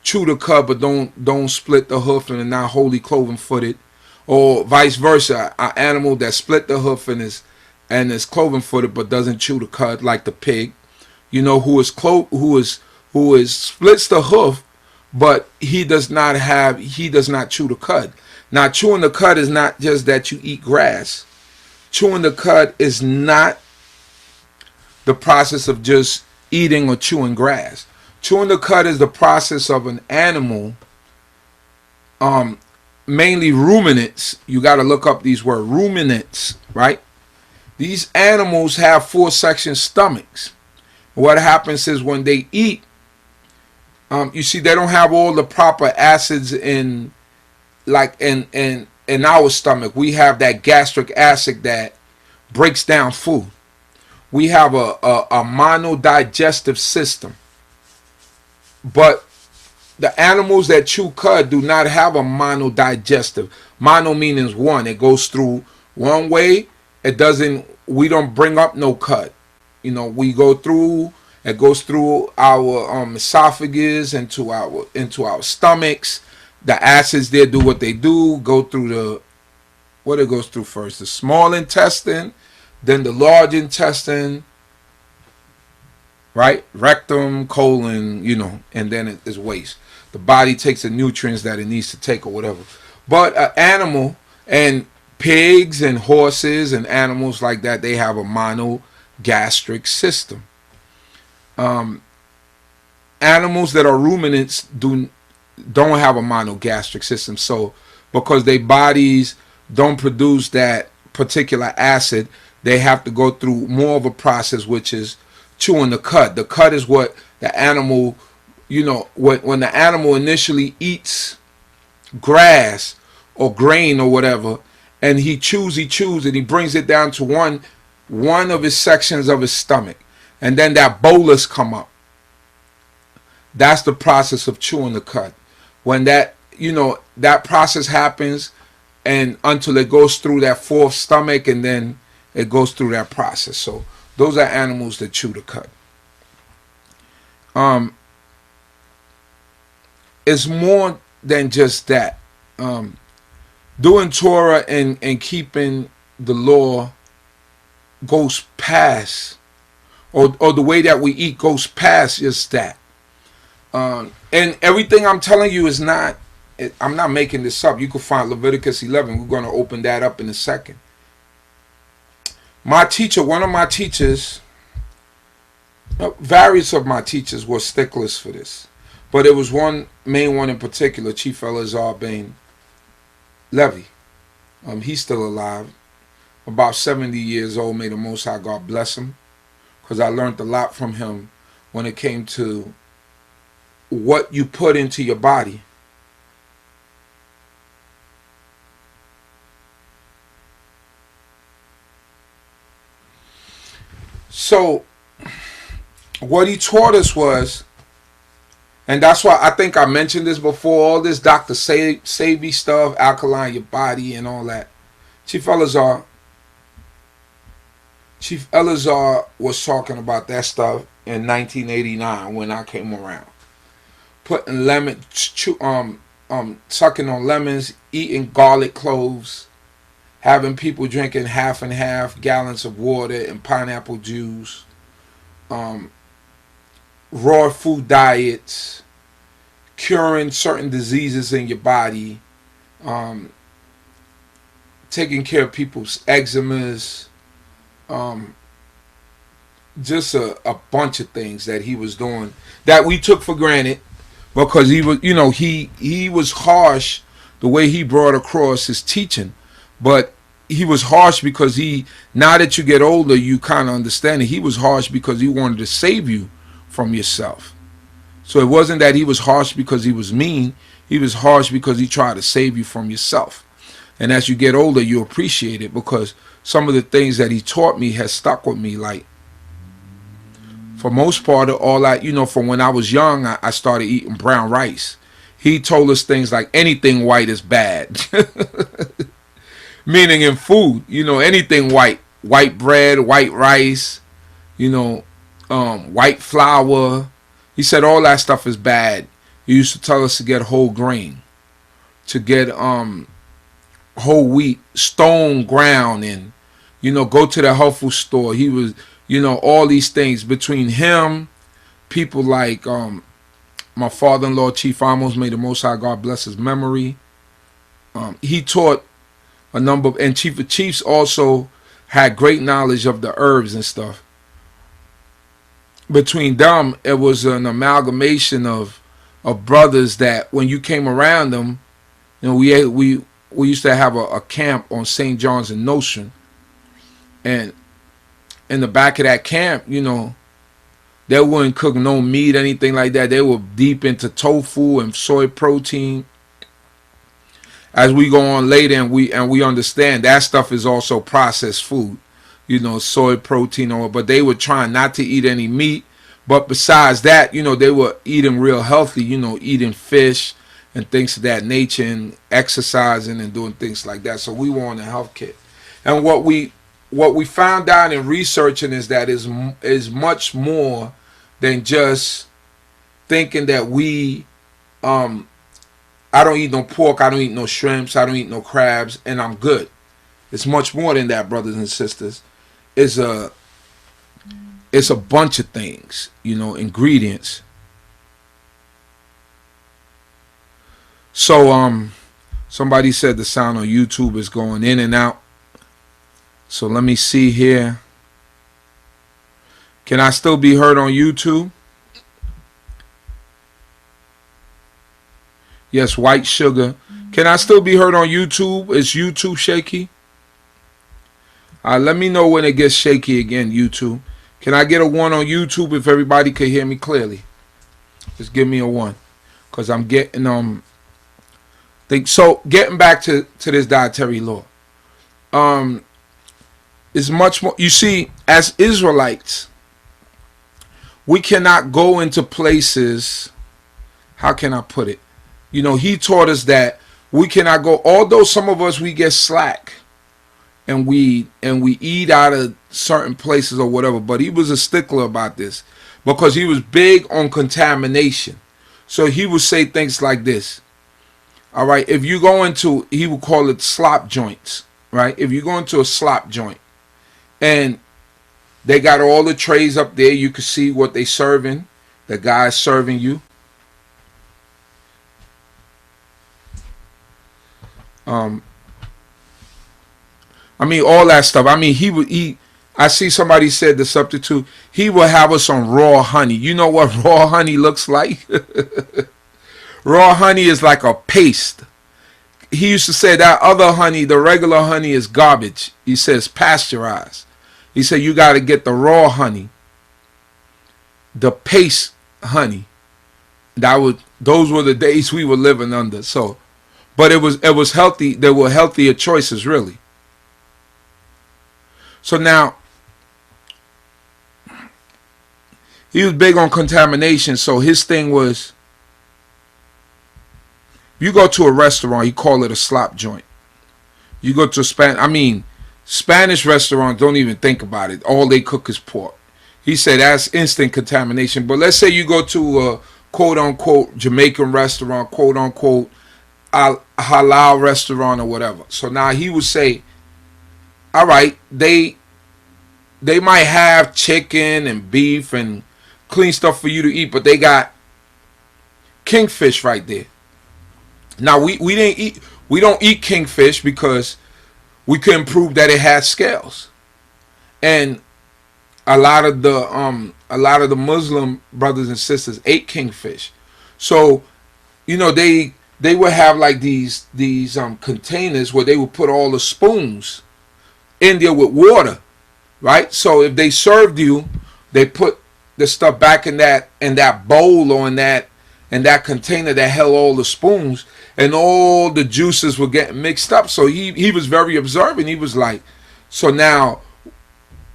chew the cud but don't split the hoof and are not wholly cloven footed, or vice versa, an animal that split the hoof and is cloven footed but doesn't chew the cud, like the pig, who splits the hoof but he does not chew the cud. Now, chewing the cud is not just that you eat grass. Chewing the cud is not the process of just eating or chewing grass. Chewing the cud is the process of an animal, mainly ruminants. You got to look up these words, ruminants, right? These animals have 4-section stomachs. What happens is when they eat, you see, they don't have all the proper acids in our stomach. We have that gastric acid that breaks down food. We have a monodigestive system. But the animals that chew cud do not have a monodigestive. Mono means one. It goes through one way. We don't bring up no cud. We go through It goes through our esophagus into our stomachs. The acids there do what they do. Go through what it goes through first: the small intestine, then the large intestine, right? Rectum, colon, and then it is waste. The body takes the nutrients that it needs to take or whatever. But an animal, and pigs and horses and animals like that, they have a monogastric system. Animals that are ruminants don't have a monogastric system. So because their bodies don't produce that particular acid, they have to go through more of a process, which is chewing the cud. The cud is what the animal, when the animal initially eats grass or grain or whatever, and he chews, and he brings it down to one of his sections of his stomach, and then that bolus come up. That's the process of chewing the cud. When that process happens, and until it goes through that fourth stomach, and then it goes through that process. So those are animals that chew the cud. It's more than just that. Doing Torah and keeping the law goes past, or the way that we eat goes past just that. And everything I'm telling you is not, I'm not making this up. You can find Leviticus 11. We're going to open that up in a second. My teacher, one of my teachers, various of my teachers were sticklers for this. But it was one main one in particular, Chief Elazar Ben Levy. He's still alive, about 70 years old. May the Most High God bless him, because I learned a lot from him when it came to what you put into your body. So what he taught us was, and that's why I think I mentioned this before, all this Dr. Sebi stuff, alkaline your body and all that. Chief Elazar was talking about that stuff in 1989 when I came around. Putting sucking on lemons, eating garlic cloves, having people drinking half and half gallons of water and pineapple juice, raw food diets, curing certain diseases in your body, taking care of people's eczemas, just a bunch of things that he was doing that we took for granted, because he was, he was harsh the way he brought across his teaching. But he was harsh because now that you get older, you kind of understand it. He was harsh because he wanted to save you from yourself. So it wasn't that he was harsh because he was mean. He was harsh because he tried to save you from yourself. And as you get older, you appreciate it, because some of the things that he taught me has stuck with me. Like, for most part of all that, from when I was young, I started eating brown rice. He told us things like anything white is bad. Meaning in food, anything white bread, white rice, white flour. He said all that stuff is bad. He used to tell us to get whole grain, to get whole wheat, stone ground, and go to the health food store. He was, all these things. Between him, people like my father-in-law, Chief Amos, may the Most High God bless his memory. He taught a number of, and Chief of Chiefs also had great knowledge of the herbs and stuff. Between them, it was an amalgamation of brothers that when you came around them, we used to have a camp on St. John's and Notion, and in the back of that camp, they wouldn't cook no meat, anything like that. They were deep into tofu and soy protein. As we go on later, and we understand that stuff is also processed food, soy protein, but they were trying not to eat any meat. But besides that, they were eating real healthy, eating fish and things of that nature, and exercising and doing things like that. So we were on a health kit. And what we found out in researching is that is much more than just thinking that I don't eat no pork, I don't eat no shrimps, I don't eat no crabs, and I'm good. It's much more than that, brothers and sisters. It's a bunch of things, ingredients. So somebody said the sound on YouTube is going in and out. So let me see here. Can I still be heard on YouTube? Yes, white sugar. Can I still be heard on YouTube? Is YouTube shaky? Let me know when it gets shaky again, YouTube. Can I get a 1 on YouTube if everybody could hear me clearly? Just give me a 1. Because I'm getting so getting back to this dietary law. Is much more, you see, as Israelites, we cannot go into places, how can I put it? He taught us that we cannot go, although some of us, we get slack and we eat out of certain places or whatever, but he was a stickler about this because he was big on contamination. So he would say things like this. All right, if you go into, he would call it slop joints, right? If you go into a slop joint and they got all the trays up there, you can see what they serving, the guy's serving you. I mean, all that stuff. I mean, I see somebody said the substitute, he will have us on raw honey. You know what raw honey looks like? Raw honey is like a paste. He used to say that other honey, the regular honey, is garbage. He says pasteurized. He said you got to get the raw honey, the paste honey. Those were the days we were living under. So, but it was healthy. There were healthier choices, really. So now, he was big on contamination. So his thing was, you go to a restaurant, he call it a slop joint. You go to Spanish restaurants, don't even think about it. All they cook is pork. He said that's instant contamination. But let's say you go to a quote-unquote Jamaican restaurant, quote-unquote halal restaurant or whatever. So now he would say, all right, they might have chicken and beef and clean stuff for you to eat, but they got kingfish right there. Now we don't eat kingfish because we couldn't prove that it had scales, and a lot of the Muslim brothers and sisters ate kingfish. So they would have like these containers where they would put all the spoons in there with water, right? So if they served you, they put the stuff back in that bowl or in that container that held all the spoons, and all the juices were getting mixed up. So he was very observant. He was like, so now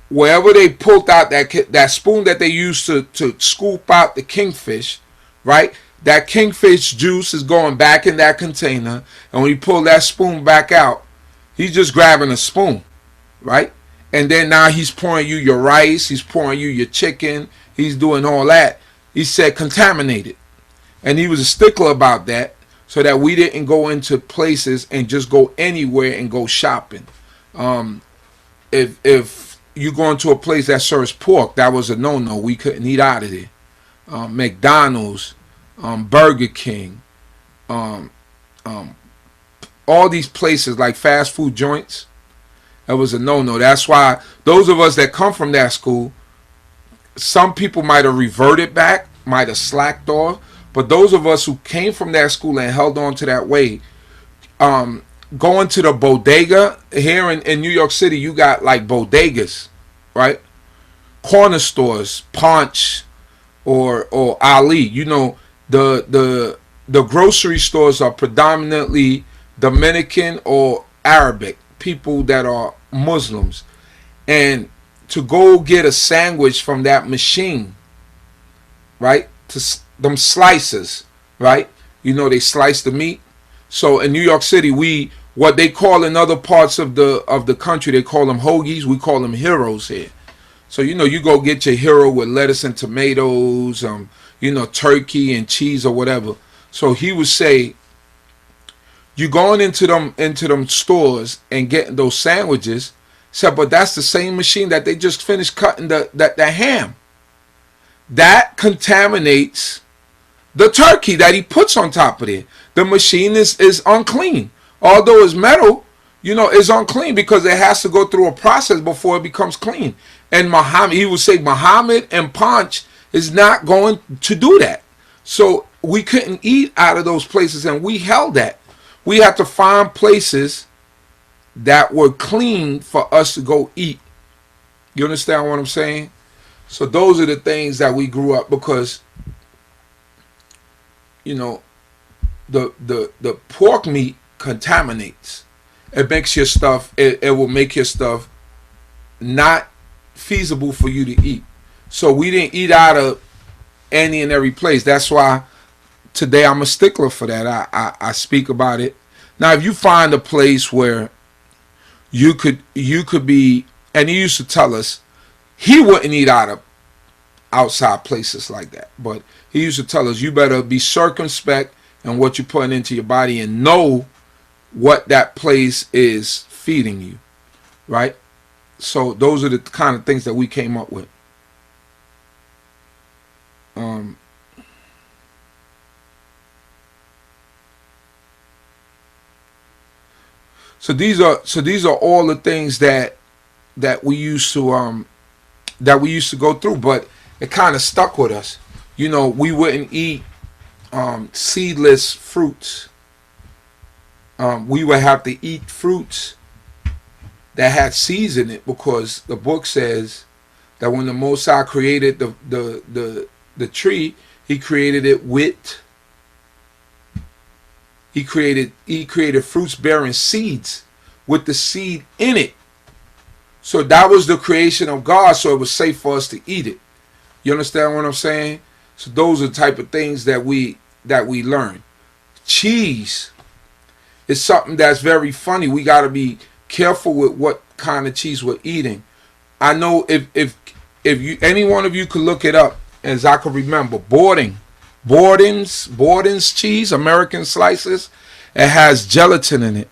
wherever they pulled out that spoon that they used to scoop out the kingfish, right? That kingfish juice is going back in that container, and when you pull that spoon back out, he's just grabbing a spoon, right? And then now he's pouring you your rice, he's pouring you your chicken, he's doing all that. He said contaminated. And he was a stickler about that, so that we didn't go into places and just go anywhere and go shopping. If you go into a place that serves pork, that was a no-no. We couldn't eat out of there. McDonald's, Burger King, all these places like fast food joints, that was a no-no. That's why those of us that come from that school, some people might have reverted back, might have slacked off, but those of us who came from that school and held on to that way, going to the bodega here in New York City, you got like bodegas, right? Corner stores, Punch or Ali. The grocery stores are predominantly Dominican or Arabic people that are Muslims, and to go get a sandwich from that machine, right? To them slices, right? They slice the meat. So in New York City, what they call in other parts of the country, they call them hoagies. We call them heroes here. So, you know, you go get your hero with lettuce and tomatoes, you know, turkey and cheese or whatever. So he would say, you going into them stores and getting those sandwiches. Said, but that's the same machine that they just finished cutting the ham. That contaminates the turkey that he puts on top of it. The machine is unclean. Although it's metal, you know, it's unclean because it has to go through a process before it becomes clean. And Muhammad, he would say, Muhammad and Punch is not going to do that. So we couldn't eat out of those places, and we held that. We had to find places that were clean for us to go eat. You understand what I'm saying? So those are the things that we grew up, because, you know, the pork meat contaminates. It makes your stuff, it will make your stuff not feasible for you to eat. So we didn't eat out of any and every place. That's why today I'm a stickler for that. I speak about it. Now, if you find a place where you could be, and he used to tell us he wouldn't eat out of outside places like that, but he used to tell us you better be circumspect in what you're putting into your body and know what that place is feeding you, right? So those are the kind of things that we came up with. So these are all the things that we used to go through, but it kind of stuck with us. You know, we wouldn't eat seedless fruits. We would have to eat fruits that had seeds in it, because the book says that when the Most High created the tree, he created it with, he created fruits bearing seeds with the seed in it. So that was the creation of God, so it was safe for us to eat it. You understand what I'm saying? So those are the type of things that we learn. Cheese is something that's very funny. We got to be careful with what kind of cheese we're eating. I know if you, any one of you could look it up, as I could remember, Borden's cheese, American slices, it has gelatin in it.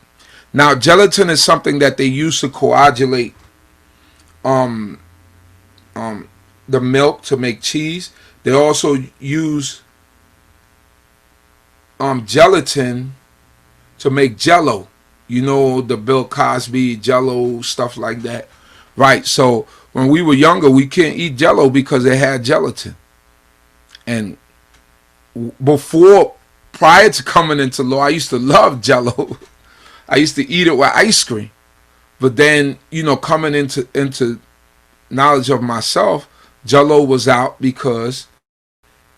Now, gelatin is something that they use to coagulate the milk to make cheese. They also use gelatin to make Jello. You know, the Bill Cosby Jello, stuff like that, right? So when we were younger, we couldn't eat Jello because it had gelatin. And prior to coming into law, I used to love Jello. I used to eat it with ice cream. But then, you know, coming into knowledge of myself, Jello was out because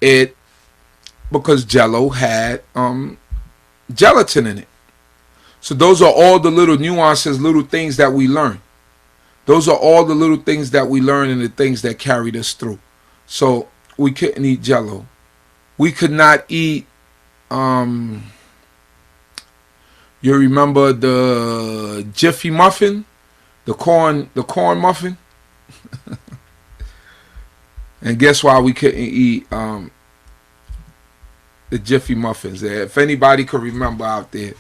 Jello had gelatin in it. So those are all the little nuances, little things that we learn. Those are all the little things that we learn and the things that carried us through. So we couldn't eat Jello. We could not eat, you remember the Jiffy muffin? The corn muffin? And guess why we couldn't eat the Jiffy muffins? If anybody could remember out there,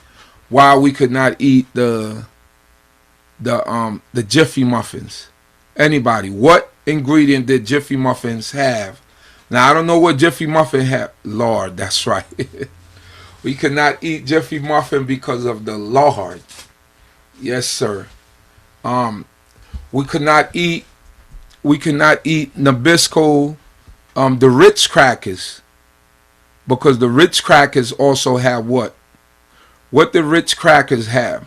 why we could not eat the Jiffy muffins? Anybody? What ingredient did Jiffy muffins have? Now, I don't know what Jiffy muffin had. Lord, that's right. We could not eat Jiffy muffin because of the lard. Yes, sir. We could not eat Nabisco, the Ritz crackers, because the Ritz crackers also have what? What the Ritz crackers have?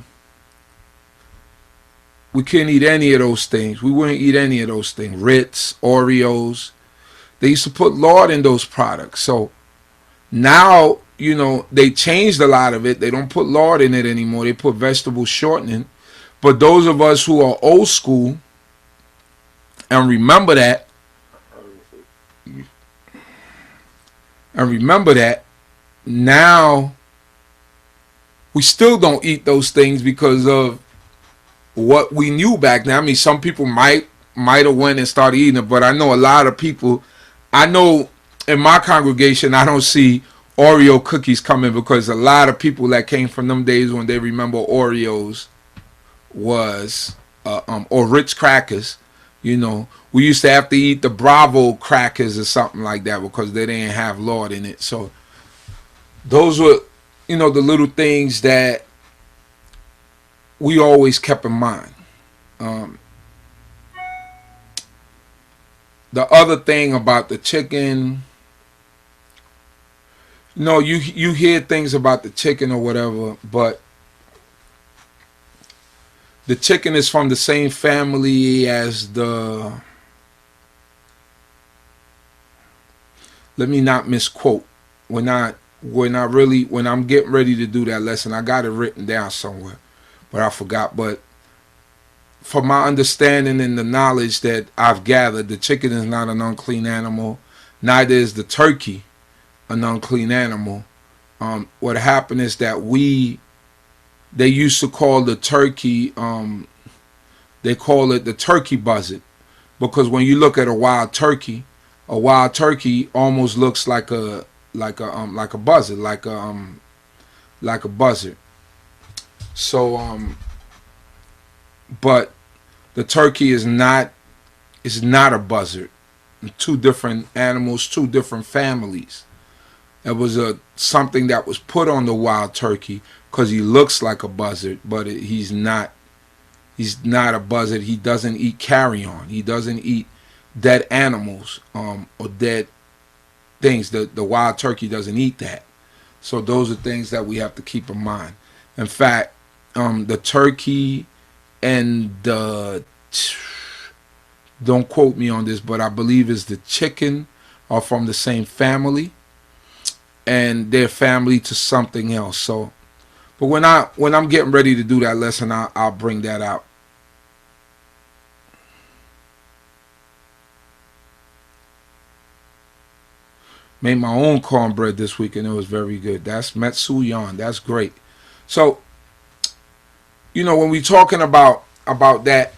We couldn't eat any of those things. We wouldn't eat any of those things. Ritz, Oreos. They used to put lard in those products. So now, you know, they changed a lot of it. They don't put lard in it anymore. They put vegetable shortening. But those of us who are old school and remember that, now we still don't eat those things because of what we knew back then. I mean, some people might might have went and started eating it, but I know a lot of people. I know in my congregation, I don't see Oreo cookies coming because a lot of people that came from them days when they remember Oreos was or Ritz crackers. You know, we used to have to eat the Bravo crackers or something like that because they didn't have Lord in it. So those were, you know, the little things that we always kept in mind. The other thing about the chicken, you know, you hear things about the chicken or whatever, but the chicken is from the same family as the, let me not misquote. When I'm getting ready to do that lesson, I got it written down somewhere, but I forgot. But from my understanding and the knowledge that I've gathered, the chicken is not an unclean animal. Neither is the turkey an unclean animal. What happened is that they used to call the turkey, they call it the turkey buzzard, because when you look at a wild turkey almost looks like a buzzard, like a buzzard. So but the turkey is not a buzzard. Two different animals, two different families. It was something that was put on the wild turkey because he looks like a buzzard, but he's not. He's not a buzzard. He doesn't eat carrion. He doesn't eat dead animals or dead things. The wild turkey doesn't eat that. So those are things that we have to keep in mind. In fact, the turkey and the, don't quote me on this, but I believe it's the chicken are from the same family, and they're family to something else. So, but when I'm getting ready to do that lesson, I'll bring that out. Made my own cornbread this week and it was very good. That's Metsuyan. That's great. So, you know, when we're talking about that,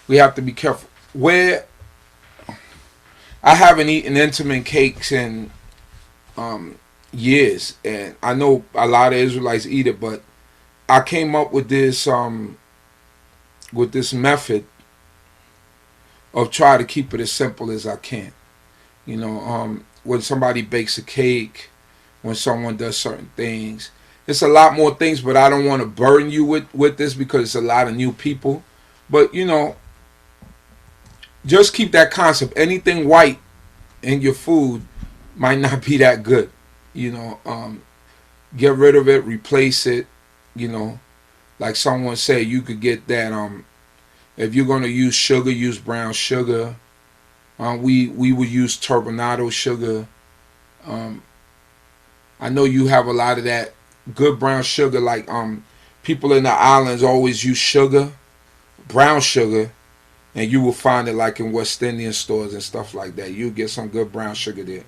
we have to be careful. Where I haven't eaten intimate cakes in years, and I know a lot of Israelites eat it, but I came up with this method of try to keep it as simple as I can. You know, when somebody bakes a cake, when someone does certain things, it's a lot more things, but I don't want to burden you with this because it's a lot of new people. But, you know, just keep that concept. Anything white in your food might not be that good. You know, get rid of it, replace it. You know, like someone said, you could get that. If you're going to use sugar, use brown sugar. We would use turbinado sugar. I know you have a lot of that good brown sugar. Like people in the islands always use sugar, brown sugar, and you will find it like in West Indian stores and stuff like that. You get some good brown sugar there.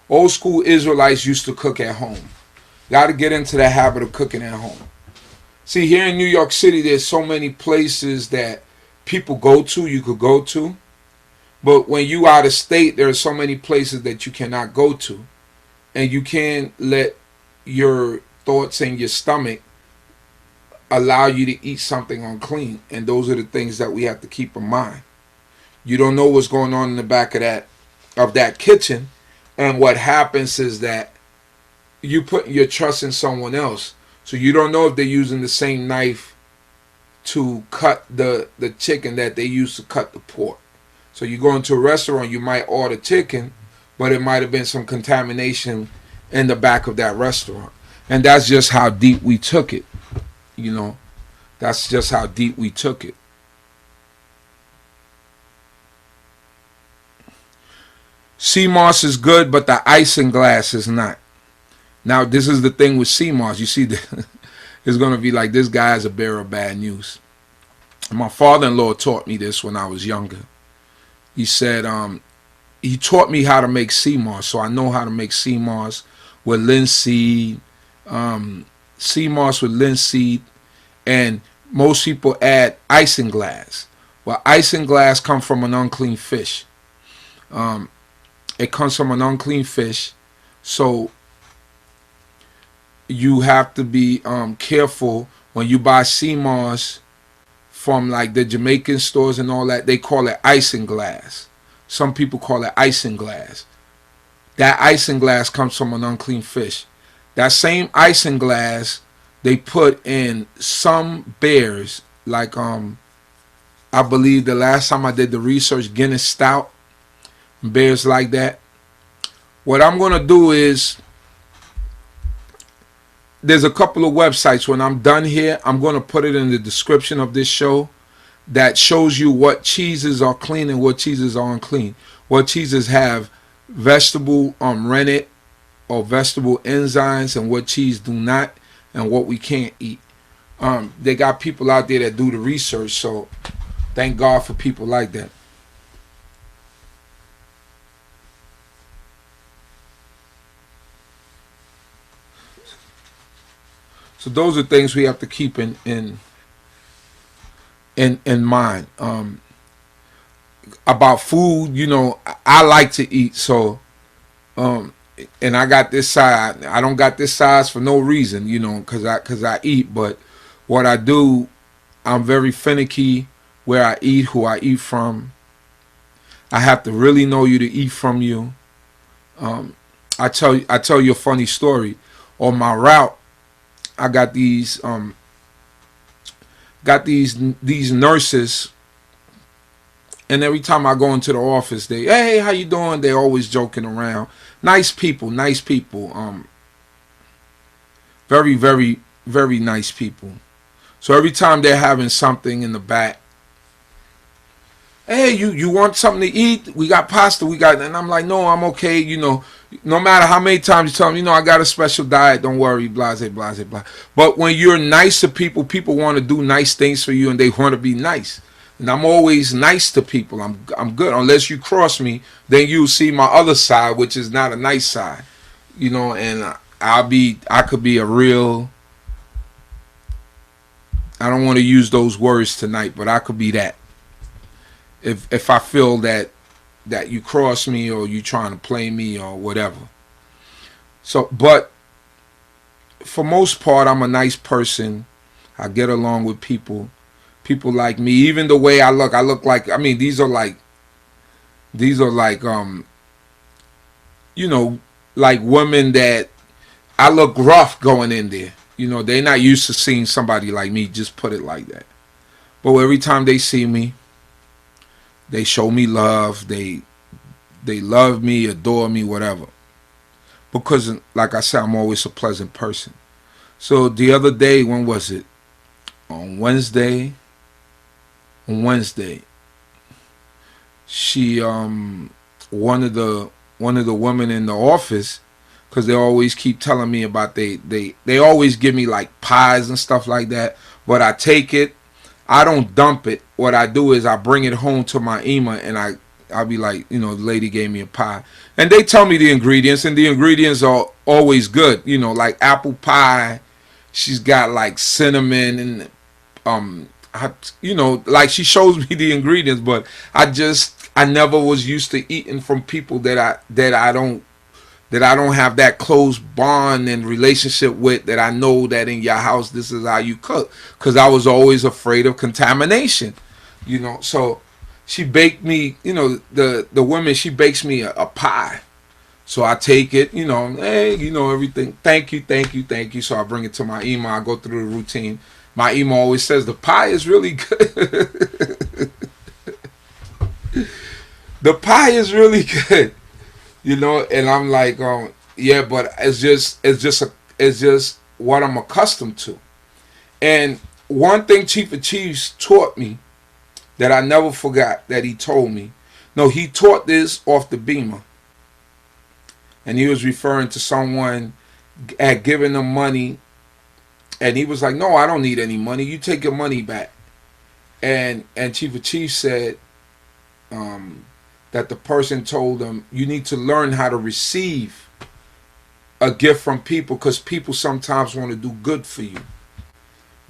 Old school Israelites used to cook at home. Got to get into the habit of cooking at home. See, here in New York City, there's so many places that people go to, you could go to. But when you out of state, there are so many places that you cannot go to. And you can't let your thoughts and your stomach allow you to eat something unclean. And those are the things that we have to keep in mind. You don't know what's going on in the back of that kitchen. And what happens is that you put your trust in someone else. So you don't know if they're using the same knife to cut the chicken that they use to cut the pork. So you go into a restaurant, you might order chicken, but it might have been some contamination in the back of that restaurant. And that's just how deep we took it. You know, that's just how deep we took it. Sea moss is good, but the isinglass is not. Now, this is the thing with sea moss. You see, it's going to be like this guy is a bearer of bad news. My father-in-law taught me this when I was younger. He said, he taught me how to make sea moss, so I know how to make sea moss with linseed, sea moss with linseed, And most people add isinglass. Well, isinglass comes from an unclean fish. It comes from an unclean fish. So you have to be careful when you buy sea moss from like the Jamaican stores and all that. They call it isinglass. Some people call it isinglass. That isinglass comes from an unclean fish. That same isinglass they put in some beers, like I believe the last time I did the research, Guinness Stout, beers like that. What I'm gonna do is, there's a couple of websites. When I'm done here, I'm gonna put it in the description of this show that shows you what cheeses are clean and what cheeses are unclean. What cheeses have vegetable rennet or vegetable enzymes, and what cheese do not, and what we can't eat. They got people out there that do the research, so thank God for people like that. So those are things we have to keep in mind. About food, you know, I like to eat, so and I got this size. I don't got this size for no reason, you know, cause I eat. But what I do, I'm very finicky where I eat, who I eat from. I have to really know you to eat from you. I tell you a funny story. On my route, I got these nurses, and every time I go into the office, they, hey, how you doing? They're always joking around. Nice people. Very, very, very nice people. So every time they're having something in the back, hey, you want something to eat? We got pasta, and I'm like, no, I'm okay, you know. No matter how many times you tell them, you know, I got a special diet, don't worry, blase, blase, blase. But when you're nice to people, people want to do nice things for you, and they want to be nice. And I'm always nice to people. I'm good. Unless you cross me, then you'll see my other side, which is not a nice side. You know, and I could be a real, I don't want to use those words tonight, but I could be that. If I feel that you cross me, or you trying to play me, or whatever. So, but for most part, I'm a nice person. I get along with people. People like me. Even the way I look like, I mean, these are like you know, like women that I look rough going in there. You know, they're not used to seeing somebody like me, just put it like that. But every time they see me, they show me love. They love me, adore me, whatever. Because, like I said, I'm always a pleasant person. So the other day, when was it? On Wednesday. She one of the women in the office, because they always keep telling me about they always give me like pies and stuff like that. But I take it. I don't dump it. What I do is I bring it home to my Ima, and I'll be like, you know, the lady gave me a pie. And they tell me the ingredients, and the ingredients are always good. You know, like apple pie, she's got like cinnamon and, you know, like she shows me the ingredients, but I never was used to eating from people that I don't have that close bond and relationship with, that I know that in your house this is how you cook, because I was always afraid of contamination, you know. So she baked me, you know, the woman, she bakes me a pie. So I take it, you know, hey, you know, everything, thank you. So I bring it to my Ima, I go through the routine. My Ima always says the pie is really good. The pie is really good. You know, and I'm like, yeah, but it's just what I'm accustomed to. And one thing Chief of Chiefs taught me that I never forgot, that he told me. No, he taught this off the beamer. And he was referring to someone had given him money, and he was like, no, I don't need any money. You take your money back. And Chief of Chiefs said, that the person told them, you need to learn how to receive a gift from people, because people sometimes want to do good for you.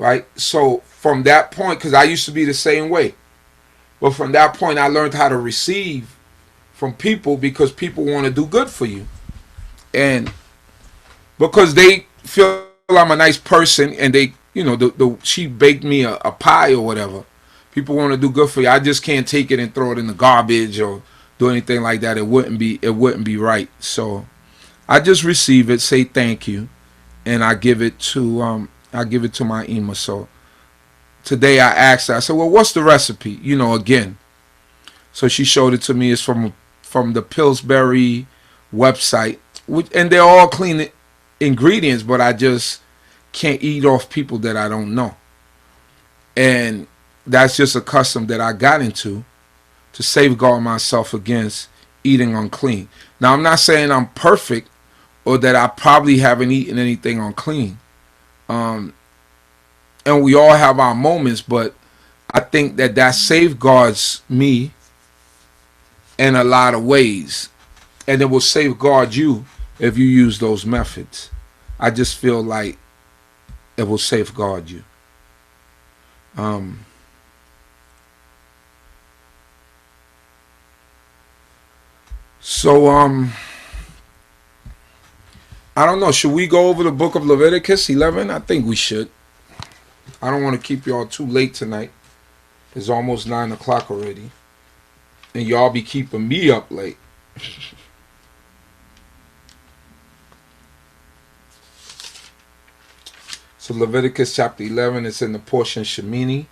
right? So from that point, because I used to be the same way, but from that point I learned how to receive from people, because people want to do good for you, and because they feel I'm a nice person, and they, she baked me a pie or whatever. People want to do good for you. I just can't take it and throw it in the garbage or do anything like that. It wouldn't be right. So I just receive it, say thank you, and I give it to my Ima. So today I asked her, I said, well, what's the recipe? Again. So she showed it to me. It's from the Pillsbury website, and they're all clean ingredients, but I just can't eat off people that I don't know. And that's just a custom that I got into to safeguard myself against eating unclean. Now, I'm not saying I'm perfect or that I probably haven't eaten anything unclean. And we all have our moments, but I think that safeguards me in a lot of ways. And it will safeguard you if you use those methods. I just feel like it will safeguard you. So I don't know. Should we go over the book of Leviticus 11? I think we should. I don't want to keep y'all too late tonight. It's almost 9 o'clock already. And y'all be keeping me up late. So Leviticus chapter 11, it's in the portion Shemini.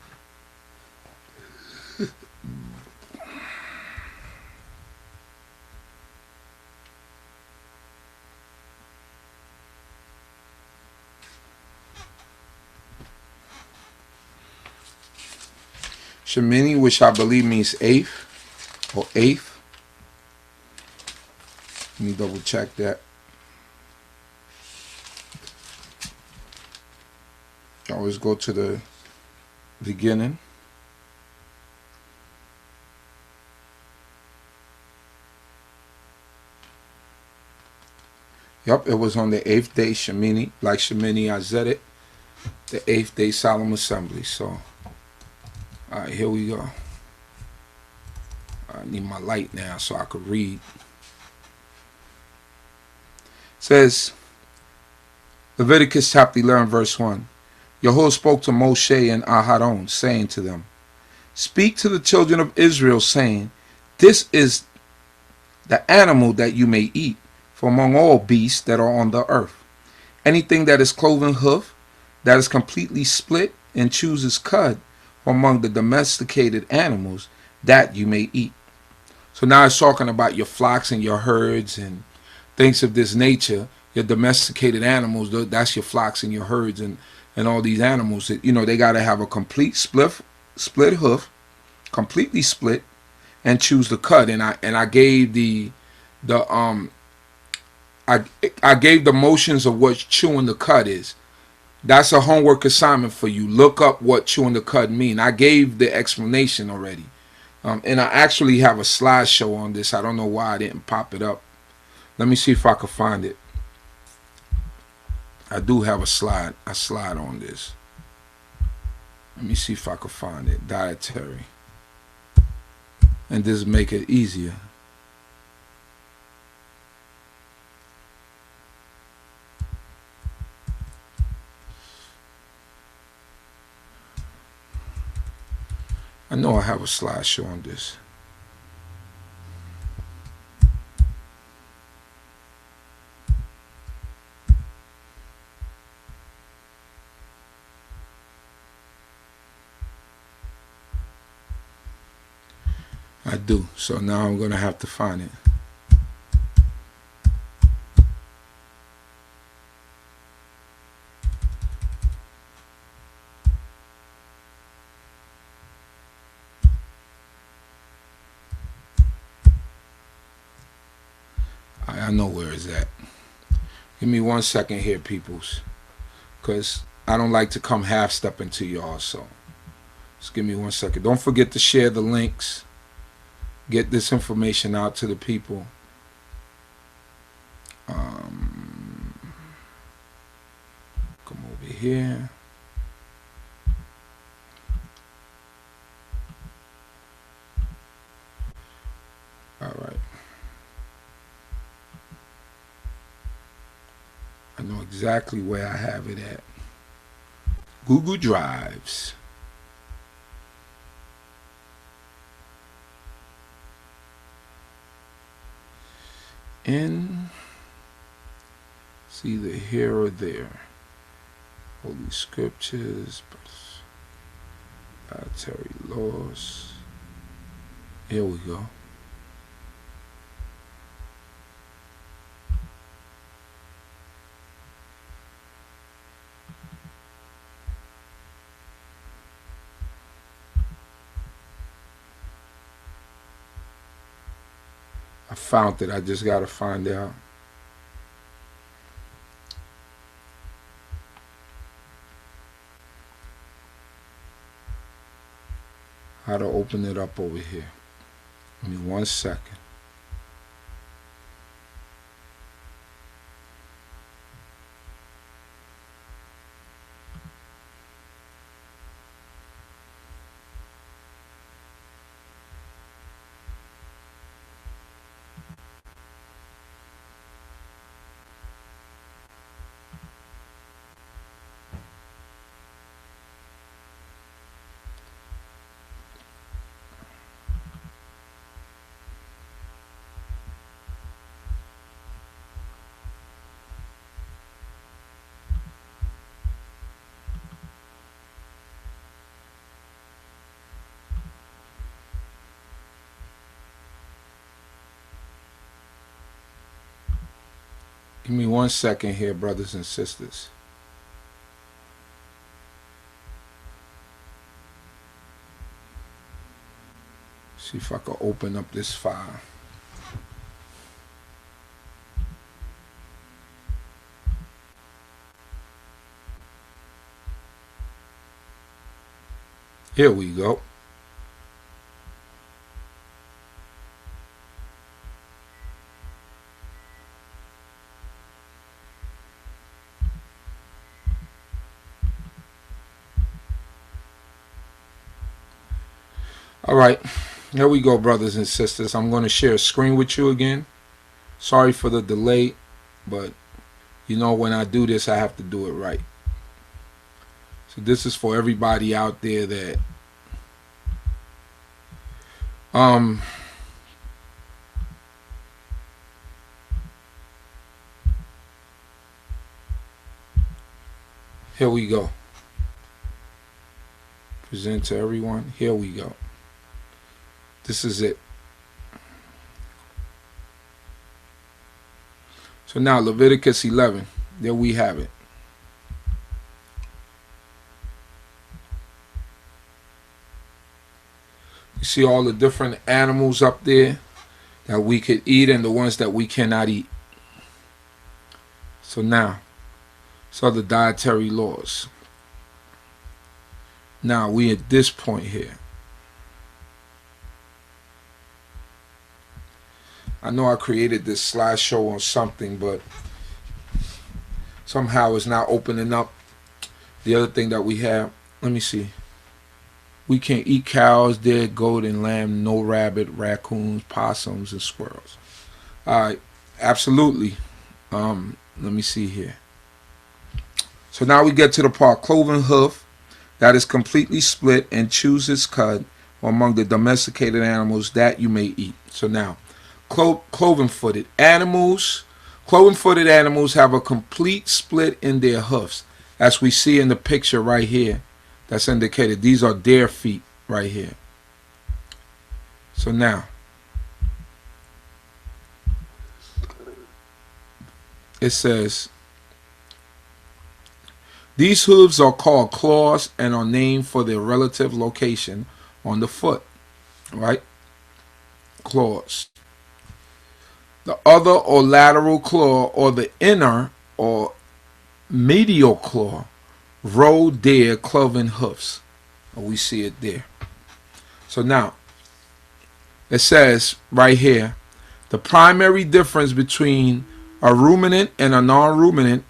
Shemini, which I believe means eighth or eighth. Let me double check that. I always go to the beginning. Yep, it was on the 8th day, Shemini, like Shemini Atzeret, the 8th day solemn assembly. So, all right, here we go. I need my light now so I could read. It says, Leviticus chapter 11, verse 1. Yahuwah spoke to Moshe and Aharon, saying to them, speak to the children of Israel, saying, this is the animal that you may eat from among all beasts that are on the earth. Anything that is cloven hoof, that is completely split and chooses cud from among the domesticated animals, that you may eat. So now it's talking about your flocks and your herds and things of this nature. Your domesticated animals, that's your flocks and your herds and all these animals that, they got to have a complete split hoof, completely split, and choose the cud. And I gave I gave the motions of what chewing the cud is. That's a homework assignment for you. Look up what chewing the cud mean. I gave the explanation already. And I actually have a slideshow on this. I don't know why I didn't pop it up. Let me see if I can find it. I do have a slide on this. Let me see if I can find it. Dietary. And this make it easier. I know I have a slideshow on this. I do. So now I'm going to have to find it. I know where it's at. Give me 1 second here, peoples. Because I don't like to come half-stepping to y'all. So just give me 1 second. Don't forget to share the links. Get this information out to the people. Come over here. exactly where I have it at. Google Drives. In, it's either here or there. Holy Scriptures, Dietary Laws. Here we go. I found it. I just got to find out. How to open it up over here. Give me 1 second. Give me 1 second here, brothers and sisters. See if I can open up this file. Here we go. All right, here we go, brothers and sisters. I'm going to share a screen with you again. Sorry for the delay, but you know when I do this, I have to do it right. So this is for everybody out there that here we go. Present to everyone. Here we go. This is it. So now Leviticus 11. There we have it. You see all the different animals up there that we could eat and the ones that we cannot eat. So now, so the dietary laws. Now we at this point here. I know I created this slideshow on something, but somehow it's not opening up. The other thing that we have, let me see. We can eat cows, deer, goat, and lamb, no rabbit, raccoons, possums, and squirrels. All right, absolutely. Let me see here. So now we get to the part, cloven hoof, that is completely split and chews its cud among the domesticated animals that you may eat. So now, cloven-footed animals have a complete split in their hoofs, as we see in the picture right here that's indicated. These are deer feet right here. So now, it says, these hooves are called claws and are named for their relative location on the foot, right? Claws. The other or lateral claw, or the inner or medial claw, row their cloven hoofs. We see it there. So now, it says right here, the primary difference between a ruminant and a non-ruminant,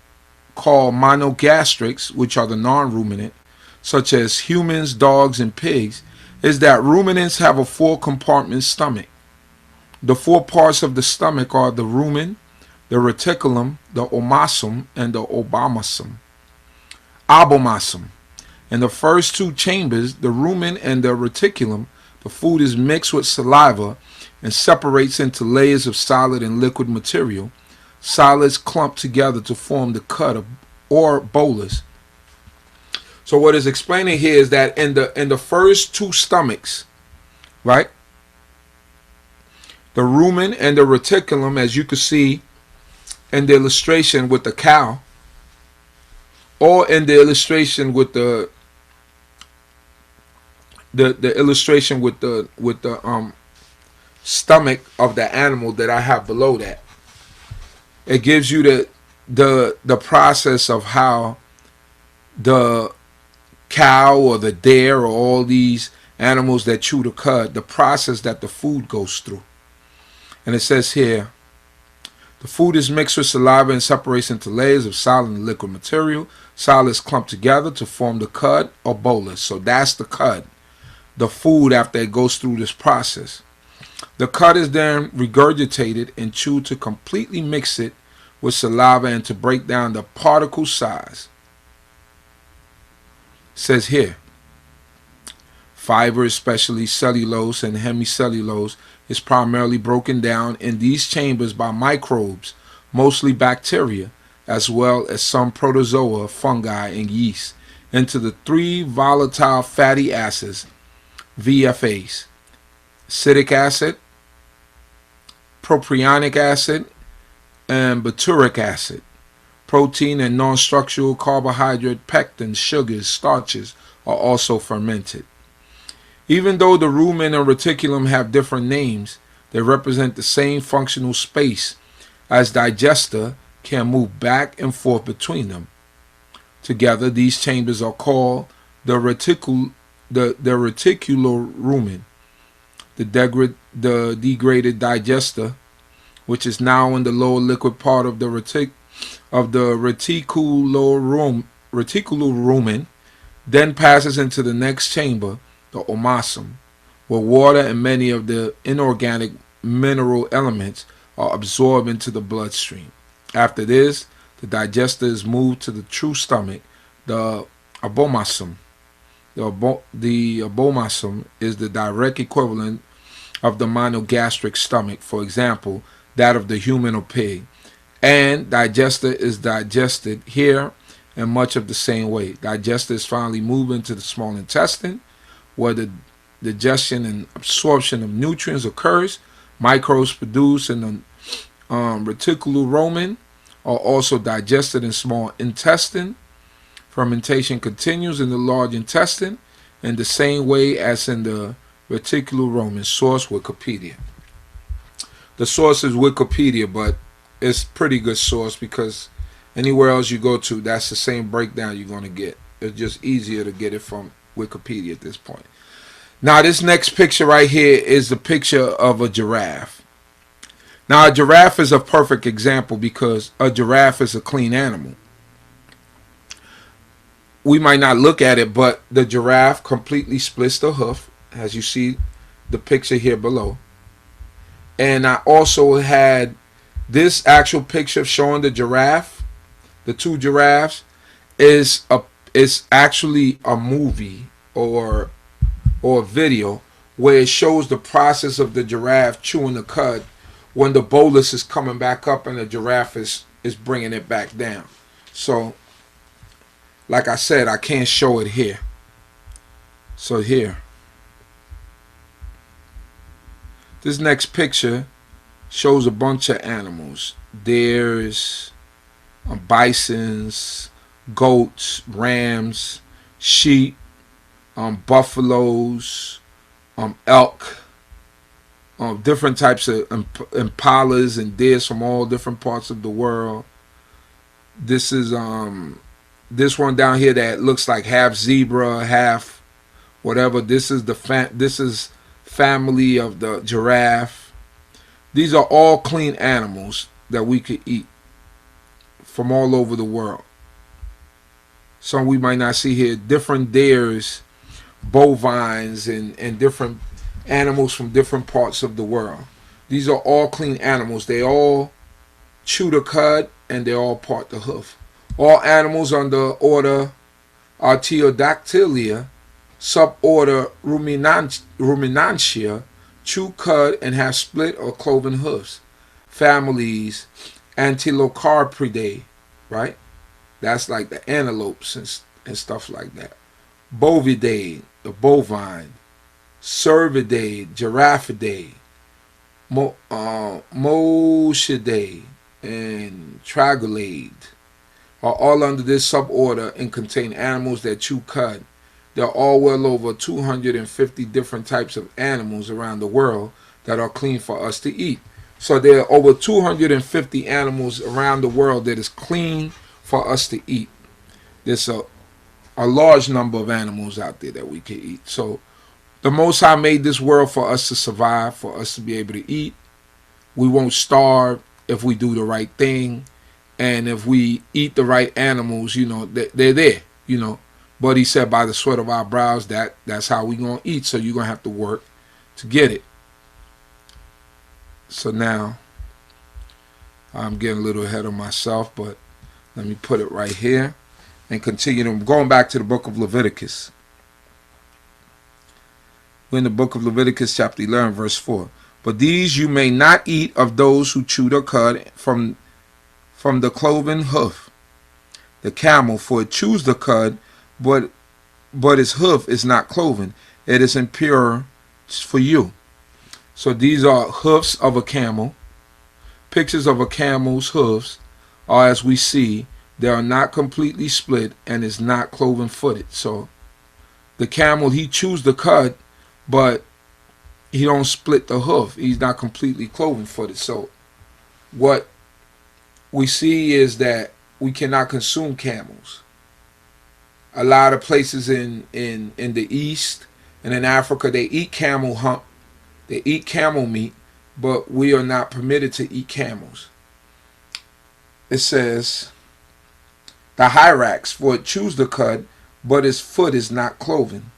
called monogastrics, which are the non-ruminant, such as humans, dogs, and pigs, is that ruminants have a 4-compartment stomach. The 4 parts of the stomach are the rumen, the reticulum, the omasum, and the abomasum. In the first two chambers, the rumen and the reticulum, the food is mixed with saliva and separates into layers of solid and liquid material. Solids clump together to form the cud or bolus. So what is explaining here is that in the first two stomachs, right, the rumen and the reticulum, as you can see in the illustration with the cow, or in the illustration with the illustration with the stomach of the animal that I have below that, it gives you the process of how the cow or the deer or all these animals that chew the cud, the process that the food goes through. And it says here, the food is mixed with saliva and separates into layers of solid and liquid material. Solids clump together to form the cud or bolus. So that's the cud, the food after it goes through this process. The cud is then regurgitated and chewed to completely mix it with saliva and to break down the particle size. It says here, fiber, especially cellulose and hemicellulose, is primarily broken down in these chambers by microbes, mostly bacteria, as well as some protozoa, fungi, and yeast, into the three volatile fatty acids, VFAs: acetic acid, propionic acid, and butyric acid. Protein and non-structural carbohydrate, pectins, sugars, starches are also fermented. Even though the rumen and reticulum have different names, they represent the same functional space, as digesta can move back and forth between them. Together, these chambers are called the reticular rumen. The degraded digesta, which is now in the lower liquid part of the reticular rumen, then passes into the next chamber, the omasum, where water and many of the inorganic mineral elements are absorbed into the bloodstream. After this, the digester is moved to the true stomach, the abomasum. The abomasum is the direct equivalent of the monogastric stomach, for example, that of the human or pig. And digester is digested here in much of the same way. Digester is finally moved into the small intestine, where the digestion and absorption of nutrients occurs. Microbes produced in the reticular rumen are also digested in small intestine. Fermentation continues in the large intestine in the same way as in the reticular rumen. Source Wikipedia. The source is Wikipedia, but it's pretty good source because anywhere else you go to, that's the same breakdown you're going to get. It's just easier to get it from Wikipedia at this point. Now this next picture right here is the picture of a giraffe. Now a giraffe is a perfect example because a giraffe is a clean animal. We might not look at it, but the giraffe completely splits the hoof, as you see the picture here below. And I also had this actual picture showing the giraffe, the two giraffes, is actually a movie or a video where it shows the process of the giraffe chewing the cud when the bolus is coming back up and the giraffe is bringing it back down. So like I said, I can't show it here. So here, this next picture shows a bunch of animals. There's bisons, goats, rams, sheep, buffaloes, elk, different types of impalas and deers from all different parts of the world. This is this one down here that looks like half zebra, half whatever. This is this is family of the giraffe. These are all clean animals that we could eat from all over the world. Some we might not see here. Different deers, bovines, and different animals from different parts of the world. These are all clean animals. They all chew the cud, and they all part the hoof. All animals under order Artiodactylia, suborder Ruminantia, chew cud and have split or cloven hoofs. Families Antilocarpidae, right? That's like the antelopes and stuff like that. Bovidae, the bovine. Cervidae, Giraffidae. Moschidae, and Tragulade are all under this suborder and contain animals that chew cud. There are all well over 250 different types of animals around the world that are clean for us to eat. So there are over 250 animals around the world that is clean for us to eat. There's a large number of animals out there that we can eat. So the Most High made this world for us to survive, for us to be able to eat. We won't starve if we do the right thing. And if we eat the right animals, they're there, But he said by the sweat of our brows, that's how we're going to eat. So you're going to have to work to get it. So now, I'm getting a little ahead of myself, but let me put it right here and continue. Going back to the book of Leviticus. We're in the book of Leviticus chapter 11, verse 4. But these you may not eat of those who chew the cud from the cloven hoof, the camel, for it chews the cud, but its hoof is not cloven. It is impure for you. So these are hoofs of a camel. Pictures of a camel's hoofs are, as we see, they are not completely split and is not cloven footed. So the camel, he chews the cud, but he don't split the hoof. He's not completely cloven footed. So what we see is that we cannot consume camels. A lot of places in the East and in Africa, they eat camel hump. They eat camel meat, but we are not permitted to eat camels. It says, the hyrax, for it chews the cud, but its foot is not cloven.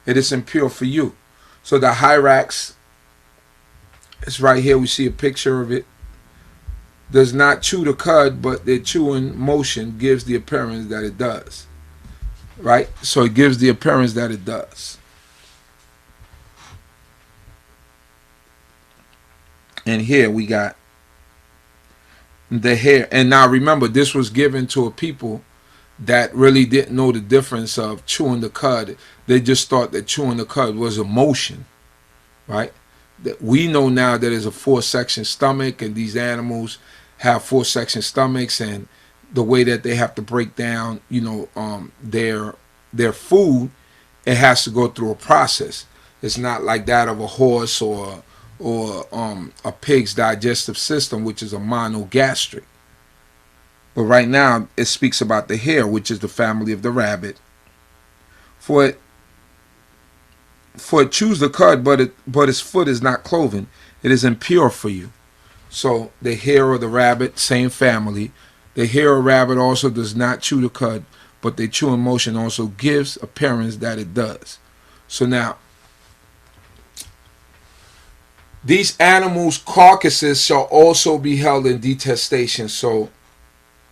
It is impure for you. So the hyrax, it's right here. We see a picture of it. Does not chew the cud, but the chewing motion gives the appearance that it does. Right? So it gives the appearance that it does. And here we got the hair. And now remember, this was given to a people that really didn't know the difference of chewing the cud. They just thought that chewing the cud was a motion. Right? That we know now that there's a 4-section stomach, and these animals have 4-section stomachs, and the way that they have to break down, their food, it has to go through a process. It's not like that of a horse or a pig's digestive system, which is a monogastric. But right now, it speaks about the hare, which is the family of the rabbit. For it chews the cud, but its foot is not cloven. It is impure for you. So the hare or the rabbit, same family. The hare or rabbit also does not chew the cud, but the chewing motion also gives appearance that it does. So now, these animals' carcasses shall also be held in detestation. So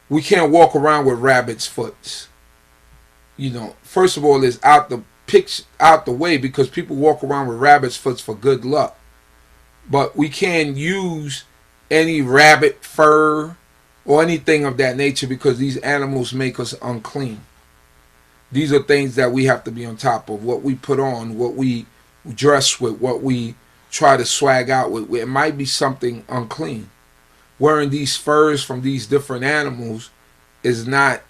we can't walk around with rabbit's foots. First of all, it's out the way, because people walk around with rabbit's foots for good luck. But we can't use any rabbit fur or anything of that nature, because these animals make us unclean. These are things that we have to be on top of. What we put on, what we dress with, what we try to swag out with. It might be something unclean. Wearing these furs from these different animals is not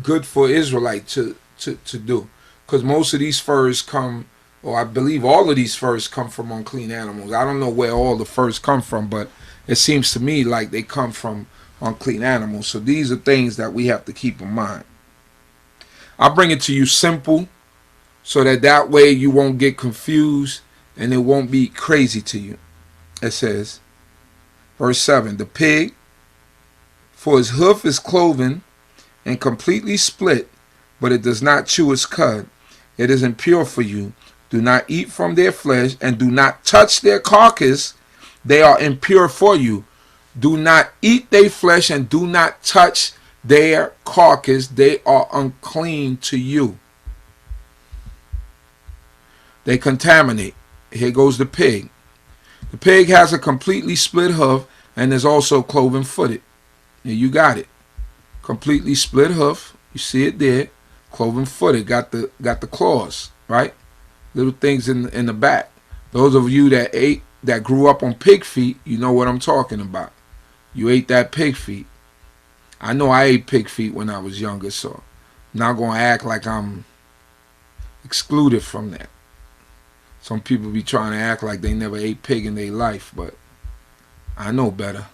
good for Israelite to do. Because most of these furs come, or I believe all of these furs come from unclean animals. I don't know where all the furs come from, but it seems to me like they come from unclean animals. So these are things that we have to keep in mind. I'll bring it to you simple, so that way you won't get confused and it won't be crazy to you. It says, verse 7, the pig, for his hoof is cloven and completely split, but it does not chew its cud. It is impure for you. Do not eat from their flesh, and do not touch their carcass. They are impure for you. Do not eat their flesh and do not touch their carcass. They are unclean to you. They contaminate. Here goes the pig. The pig has a completely split hoof and is also cloven footed. Yeah, you got it. Completely split hoof. You see it there. Cloven footed. Got the claws, right? Little things in the back. Those of you that grew up on pig feet, you know what I'm talking about. You ate that pig feet. I know I ate pig feet when I was younger, so I'm not going to act like I'm excluded from that. Some people be trying to act like they never ate pig in their life, but I know better.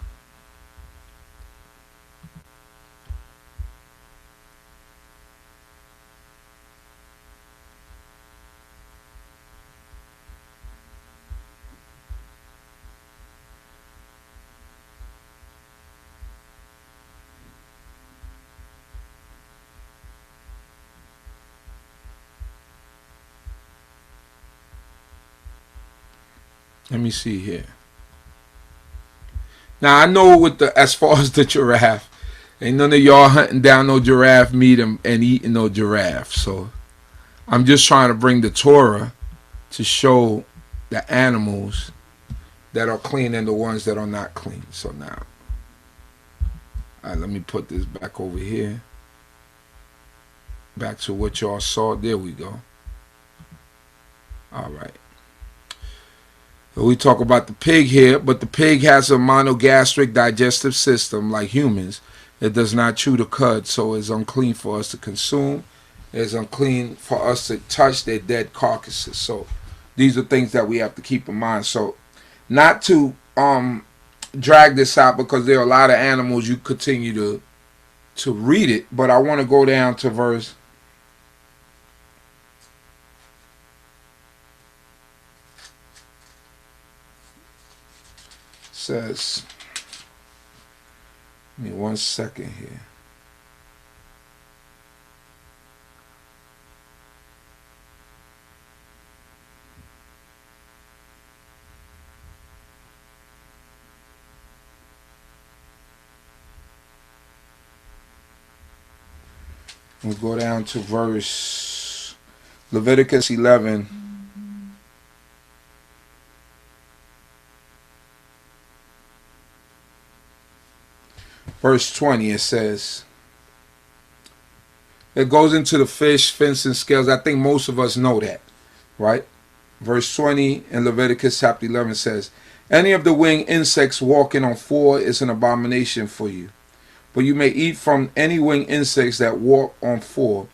Let me see here. Now I know as far as the giraffe, ain't none of y'all hunting down no giraffe meat and eating no giraffe. So I'm just trying to bring the Torah to show the animals that are clean and the ones that are not clean. So now, all right, let me put this back over here. Back to what y'all saw. There we go. All right. We talk about the pig here, but the pig has a monogastric digestive system like humans. It does not chew the cud, so it's unclean for us to consume. It's unclean for us to touch their dead carcasses. So these are things that we have to keep in mind. So not to drag this out, because there are a lot of animals you continue to read it, but I want to go down to verse says, give me 1 second here. We'll go down to verse Leviticus 11. Verse 20, it says, it goes into the fish, fins, and scales. I think most of us know that, right? Verse 20 in Leviticus chapter 11 says, any of the winged insects walking on four is an abomination for you. But you may eat from any winged insects that walk on four,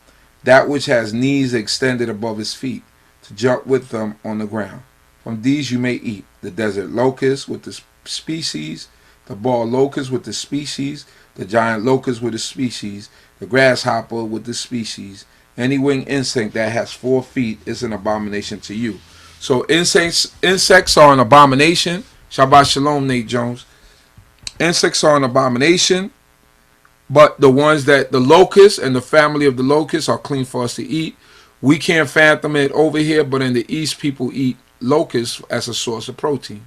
that which has knees extended above his feet, to jump with them on the ground. From these you may eat the desert locust with the species, the bald locust with the species, the giant locust with the species, the grasshopper with the species. Any winged insect that has 4 feet is an abomination to you. So insects are an abomination. Shabbat Shalom, Nate Jones. Insects are an abomination, but the ones that the locusts and the family of the locusts are clean for us to eat. We can't fathom it over here, but in the East, people eat locusts as a source of protein.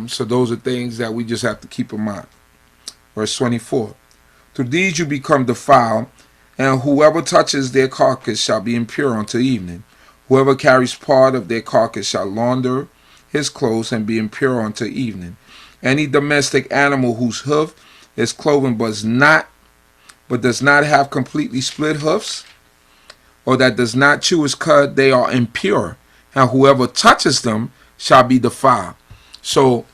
So those are things that we just have to keep in mind. Verse 24. Through these you become defiled, and whoever touches their carcass shall be impure until evening. Whoever carries part of their carcass shall launder his clothes and be impure until evening. Any domestic animal whose hoof is cloven but does not have completely split hoofs, or that does not chew his cud, they are impure, and whoever touches them shall be defiled. So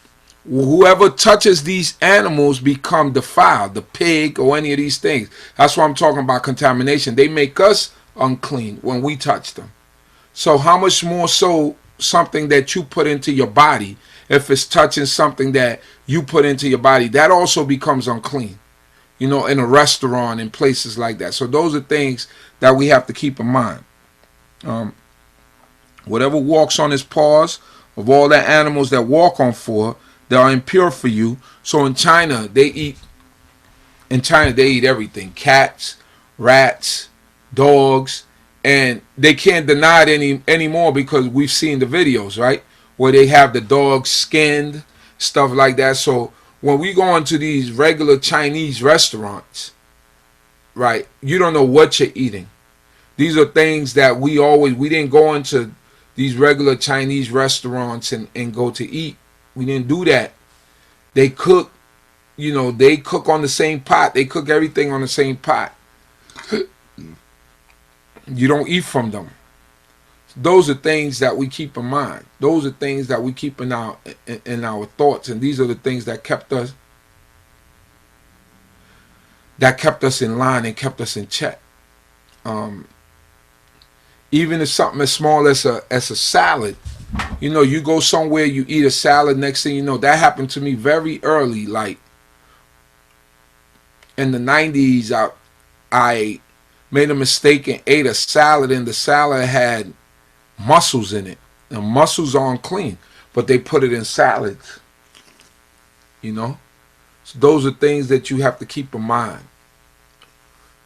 whoever touches these animals become defiled, the pig or any of these things. That's why I'm talking about contamination. They make us unclean when we touch them. So how much more so something that you put into your body, if it's touching something that you put into your body, that also becomes unclean, you know, in a restaurant and places like that. So those are things that we have to keep in mind. Whatever walks on his paws, of all the animals that walk on 4, they are impure for you. So in China, they eat everything. Cats, rats, dogs, and they can't deny it anymore because we've seen the videos, right? Where they have the dogs skinned, stuff like that. So when we go into these regular Chinese restaurants, right, you don't know what you're eating. These are things that we didn't go into these regular Chinese restaurants and go to eat. We didn't do that. They cook, they cook on the same pot. They cook everything on the same pot. You don't eat from them. Those are things that we keep in mind. Those are things that we keep in our thoughts, and these are the things that kept us in line and kept us in check. Even if something as small as a salad, you go somewhere, you eat a salad, next thing you know, that happened to me very early, like in the 90s. I made a mistake and ate a salad, and the salad had mussels in it. And mussels are unclean, but they put it in salads. So those are things that you have to keep in mind.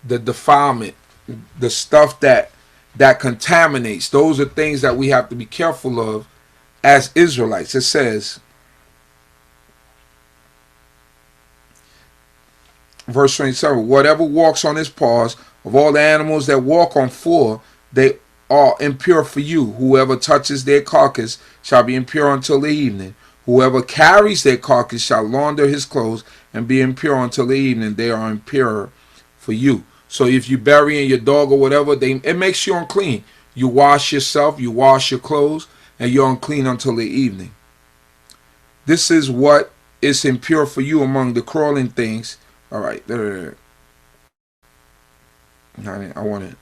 The defilement, the stuff that contaminates, those are things that we have to be careful of as Israelites. It says, verse 27, whatever walks on his paws, of all the animals that walk on four, they are impure for you. Whoever touches their carcass shall be impure until the evening. Whoever carries their carcass shall launder his clothes and be impure until the evening. They are impure for you. So if you're burying your dog or whatever, it makes you unclean. You wash yourself, you wash your clothes, and you're unclean until the evening. This is what is impure for you among the crawling things. All right. I want it.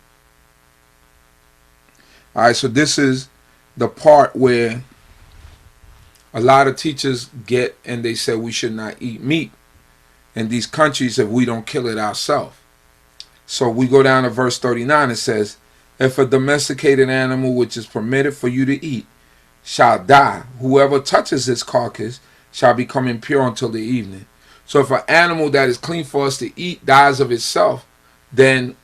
All right, so this is the part where a lot of teachers get and they say we should not eat meat in these countries if we don't kill it ourselves. So we go down to verse 39. It says, if a domesticated animal which is permitted for you to eat shall die, whoever touches its carcass shall become impure until the evening. So if an animal that is clean for us to eat dies of itself, then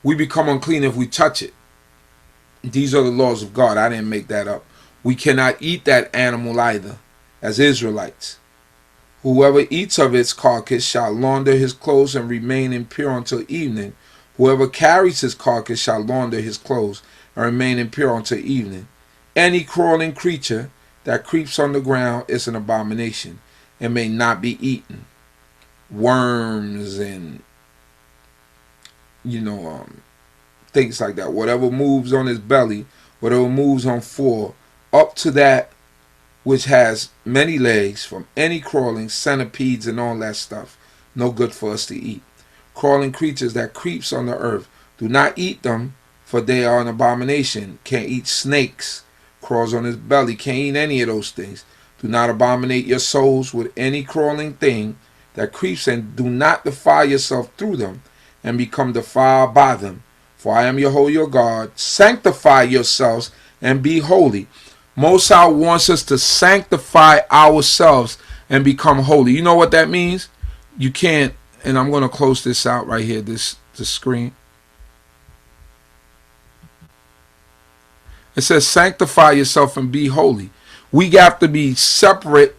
we become unclean if we touch it. These are the laws of God. I didn't make that up. We cannot eat that animal either as Israelites. Whoever eats of its carcass shall launder his clothes and remain impure until evening. Whoever carries his carcass shall launder his clothes and remain impure until evening. Any crawling creature that creeps on the ground is an abomination and may not be eaten. Worms and things like that. Whatever moves on his belly, whatever moves on four, up to that which has many legs, from any crawling, centipedes and all that stuff, no good for us to eat. Crawling creatures that creeps on the earth, do not eat them, for they are an abomination. Can't eat snakes, crawls on his belly, can't eat any of those things. Do not abominate your souls with any crawling thing that creeps, and do not defile yourself through them and become defiled by them. For I am Yahweh your God. Sanctify yourselves and be holy. Most High wants us to sanctify ourselves and become holy. You know what that means? You can't, and I'm going to close this out right here, this screen. It says sanctify yourself and be holy. We got to be separate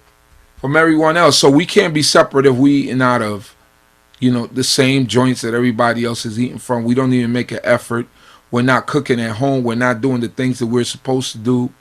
from everyone else. So we can't be separate if we eating out of the same joints that everybody else is eating from. We don't even make an effort. We're not cooking at home. We're not doing the things that we're supposed to do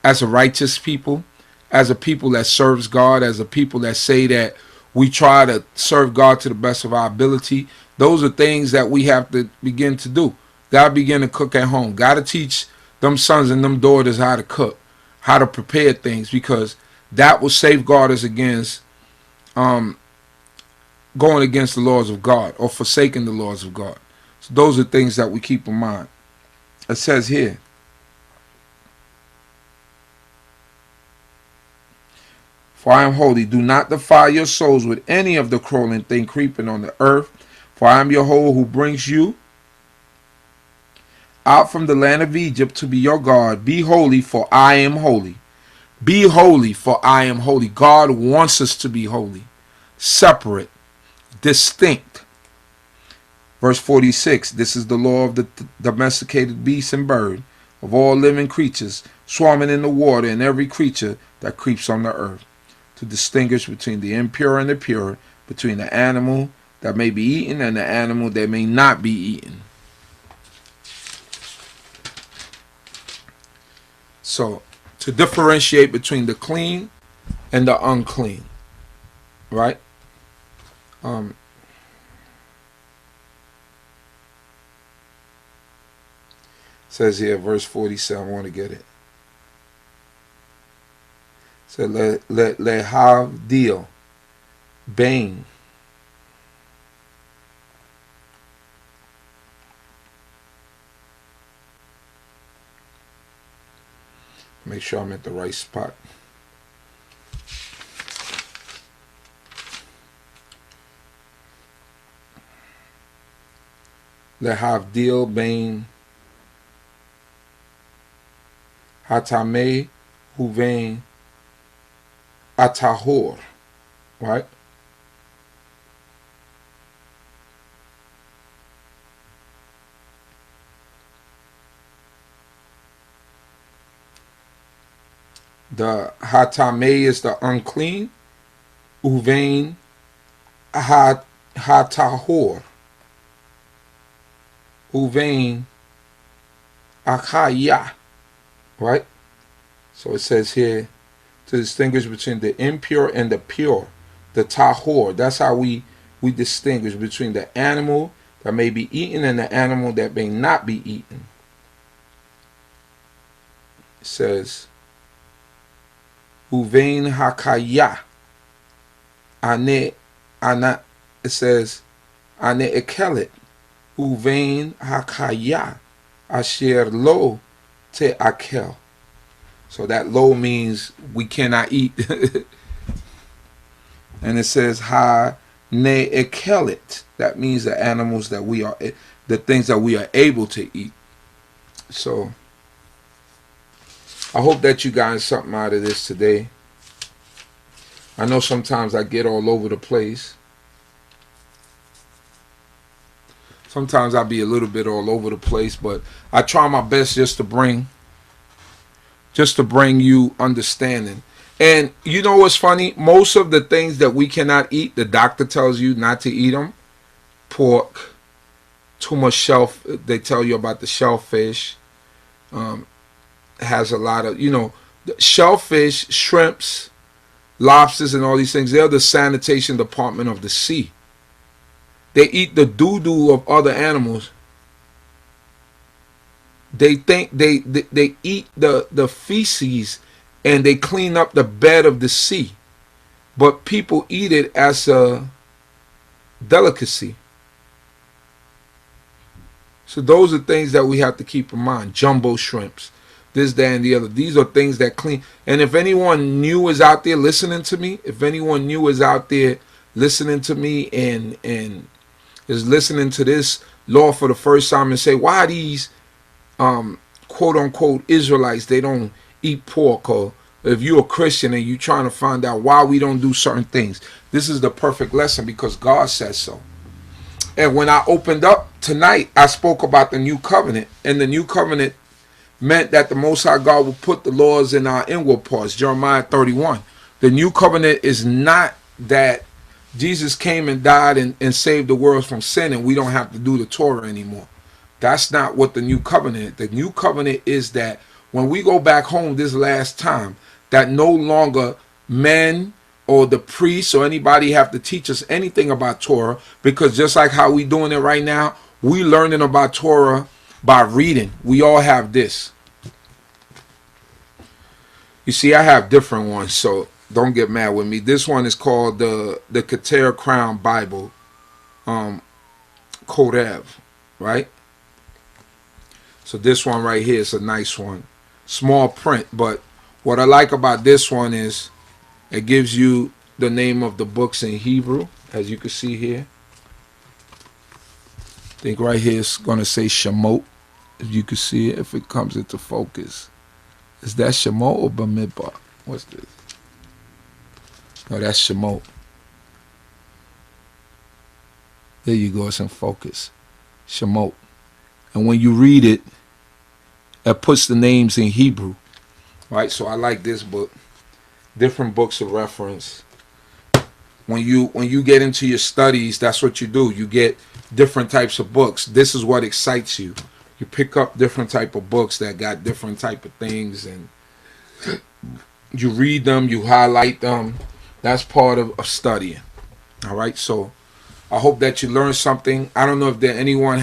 as a righteous people, as a people that serves God, as a people that say that we try to serve God to the best of our ability. Those are things that we have to begin to do. Got to begin to cook at home. Got to teach them sons and them daughters how to cook, how to prepare things, because that will safeguard us against going against the laws of God or forsaking the laws of God. So those are things that we keep in mind. It says here, for I am holy. Do not defile your souls with any of the crawling thing creeping on the earth. For I am Yahweh who brings you out from the land of Egypt to be your God. Be holy, for I am holy. Be holy, for I am holy. God wants us to be holy, separate, distinct. Verse 46, this is the law of the domesticated beast and bird, of all living creatures, swarming in the water, and every creature that creeps on the earth, to distinguish between the impure and the pure, between the animal that may be eaten and the animal that may not be eaten. So, to differentiate between the clean and the unclean, right? Says here, verse 47, I want to get it. So let have deal, bang. Make sure I'm at the right spot. Let have deal, bang. Hatame huvain atahor, right? The hatame is the unclean. Uvain hatahor. Uvain akaya. Right? So it says here to distinguish between the impure and the pure, the tahor. That's how we distinguish between the animal that may be eaten and the animal that may not be eaten. It says uvein hakaya ane ana. It says ane ekelet uvein hakaya asher lo te akel. So that lo means we cannot eat. And it says ha ne ekelet. That means the animals that we are, the things that we are able to eat. So I hope that you got something out of this today. I know sometimes I get all over the place. Sometimes I'll be a little bit all over the place, but I try my best just to bring you understanding. And you know what's funny? Most of the things that we cannot eat, the doctor tells you not to eat them. Pork, too much they tell you about the shellfish. Has a lot of, shellfish, shrimps, lobsters, and all these things. They're the sanitation department of the sea. They eat the doo-doo of other animals. They think they eat the feces and they clean up the bed of the sea. But people eat it as a delicacy. So those are things that we have to keep in mind. Jumbo shrimps, this, that, and the other. These are things that clean. And if anyone new is out there listening to me, and is listening to this law for the first time and say, why these quote unquote Israelites, they don't eat pork, or if you're a Christian and you're trying to find out why we don't do certain things, this is the perfect lesson because God says so. And when I opened up tonight, I spoke about the new covenant, and the new covenant meant that the Most High God will put the laws in our inward parts. Jeremiah 31. The new covenant is not that Jesus came and died and saved the world from sin and we don't have to do the Torah anymore. That's not what the new covenant is. The new covenant is that when we go back home this last time, that no longer men or the priests or anybody have to teach us anything about Torah, because just like how we doing it right now, we learning about Torah by reading. We all have this. You see, I have different ones, so don't get mad with me. This one is called the Keter Crown Bible, Kodev, right? So this one right here is a nice one. Small print, but what I like about this one is it gives you the name of the books in Hebrew, as you can see here. I think right here it's going to say Shemot, if you can see it, if it comes into focus. Is that Shemot or Bamidbar? What's this? No, that's Shemot. There you go, it's in focus. Shemot. And when you read it, it puts the names in Hebrew. right? So I like this book. Different books of reference. When you get into your studies, that's what you do. You get different types of books. This is what excites you. You pick up different type of books that got different type of things, and you read them, you highlight them. That's part of studying. All right. So I hope that you learned something. I don't know if there anyone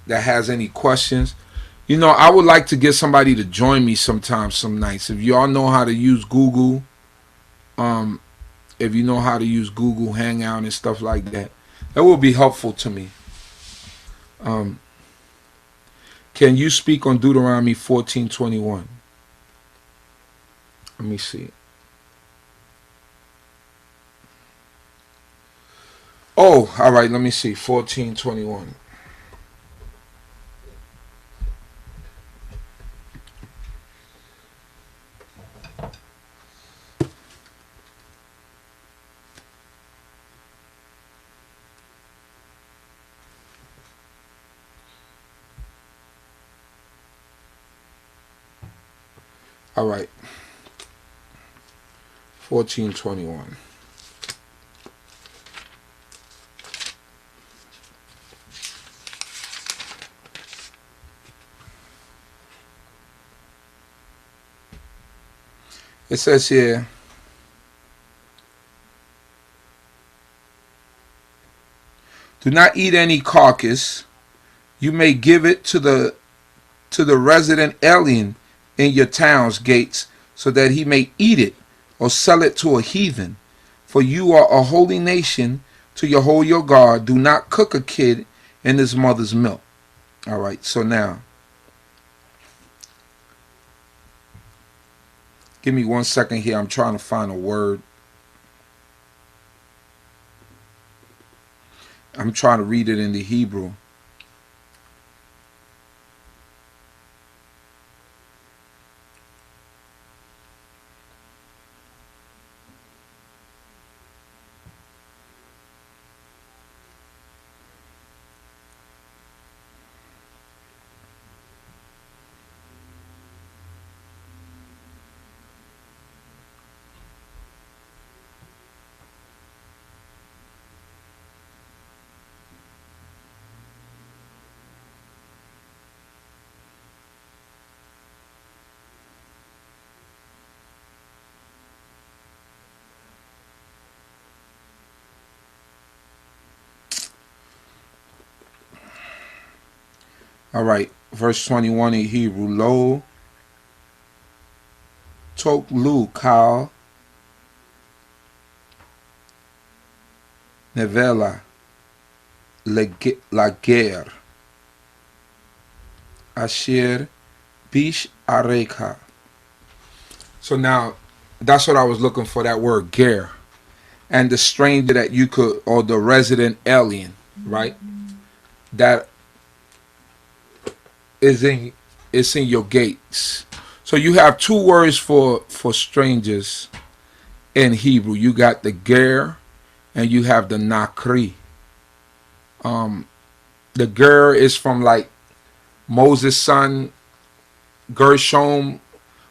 that has any questions. You know, I would like to get somebody to join me sometime, some nights. If y'all know how to use Google, if you know how to use Google Hangout and stuff like that, that will be helpful to me. Can you speak on Deuteronomy 14:21? Let me see. Oh, all right. Let me see. 14:21. All right. 14:21. It says here, do not eat any carcass. You may give it to the resident alien in your town's gates, so that he may eat it or sell it to a heathen. For you are a holy nation to Yahweh your God. Do not cook a kid in his mother's milk. All right, so now, give me 1 second here. I'm trying to find a word. I'm trying to read it in the Hebrew. All right, verse 21 in Hebrew. Lo toklu kal nevela lager asher bish areka. So now, that's what I was looking for, that word ger. And the stranger that you could, or the resident alien, right? That is in your gates. So you have two words for strangers in Hebrew. You got the ger and you have the nakri. The ger is from like Moses' son Gershom,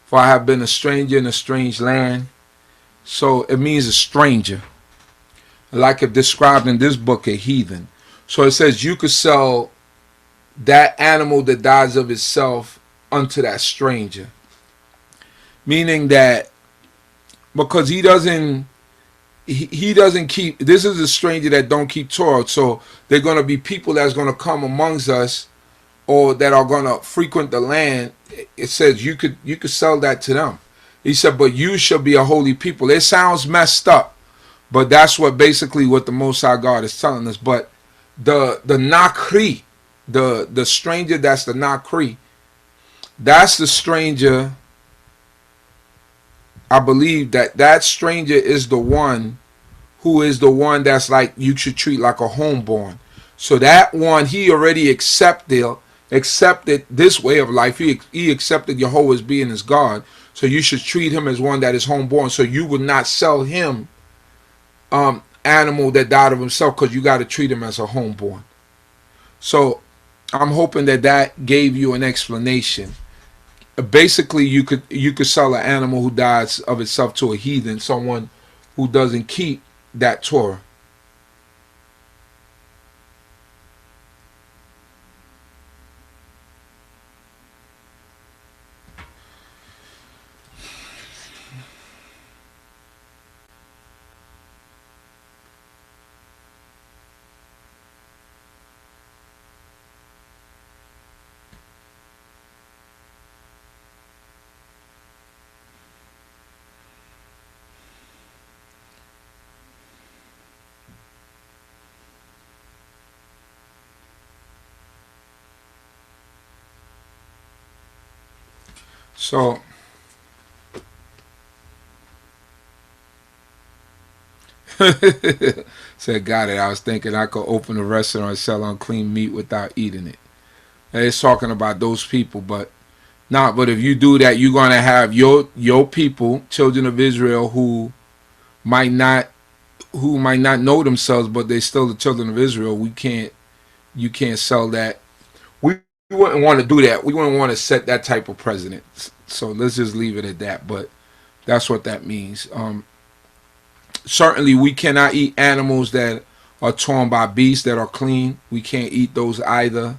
for I have been a stranger in a strange land. So it means a stranger, like it described in this book, a heathen. So it says you could sell that animal that dies of itself unto that stranger, meaning that because he doesn't keep, this is a stranger that don't keep Torah, so they're going to be people that's going to come amongst us, or that are going to frequent the land. It says you could sell that to them. He said, but you shall be a holy people. It sounds messed up, but that's what basically what the Most High God is telling us. But the nakri, the stranger, that's the nakri, that's the stranger. I believe that stranger is the one who is the one that's like you should treat like a homeborn. So that one, he already accepted this way of life. He accepted Jehovah as being his God. So you should treat him as one that is homeborn. So you would not sell him animal that died of himself, because you got to treat him as a homeborn. So I'm hoping that gave you an explanation. basically you could sell an animal who dies of itself to a heathen, someone who doesn't keep that Torah. So said, got it. I was thinking I could open a restaurant and sell unclean meat without eating it. And it's talking about those people, but not. But if you do that, you're gonna have your people, children of Israel, who might not know themselves, but they're still the children of Israel. You can't sell that. We wouldn't want to do that. We wouldn't want to set that type of precedent. So let's just leave it at that. But that's what that means. Certainly, we cannot eat animals that are torn by beasts that are clean. We can't eat those either.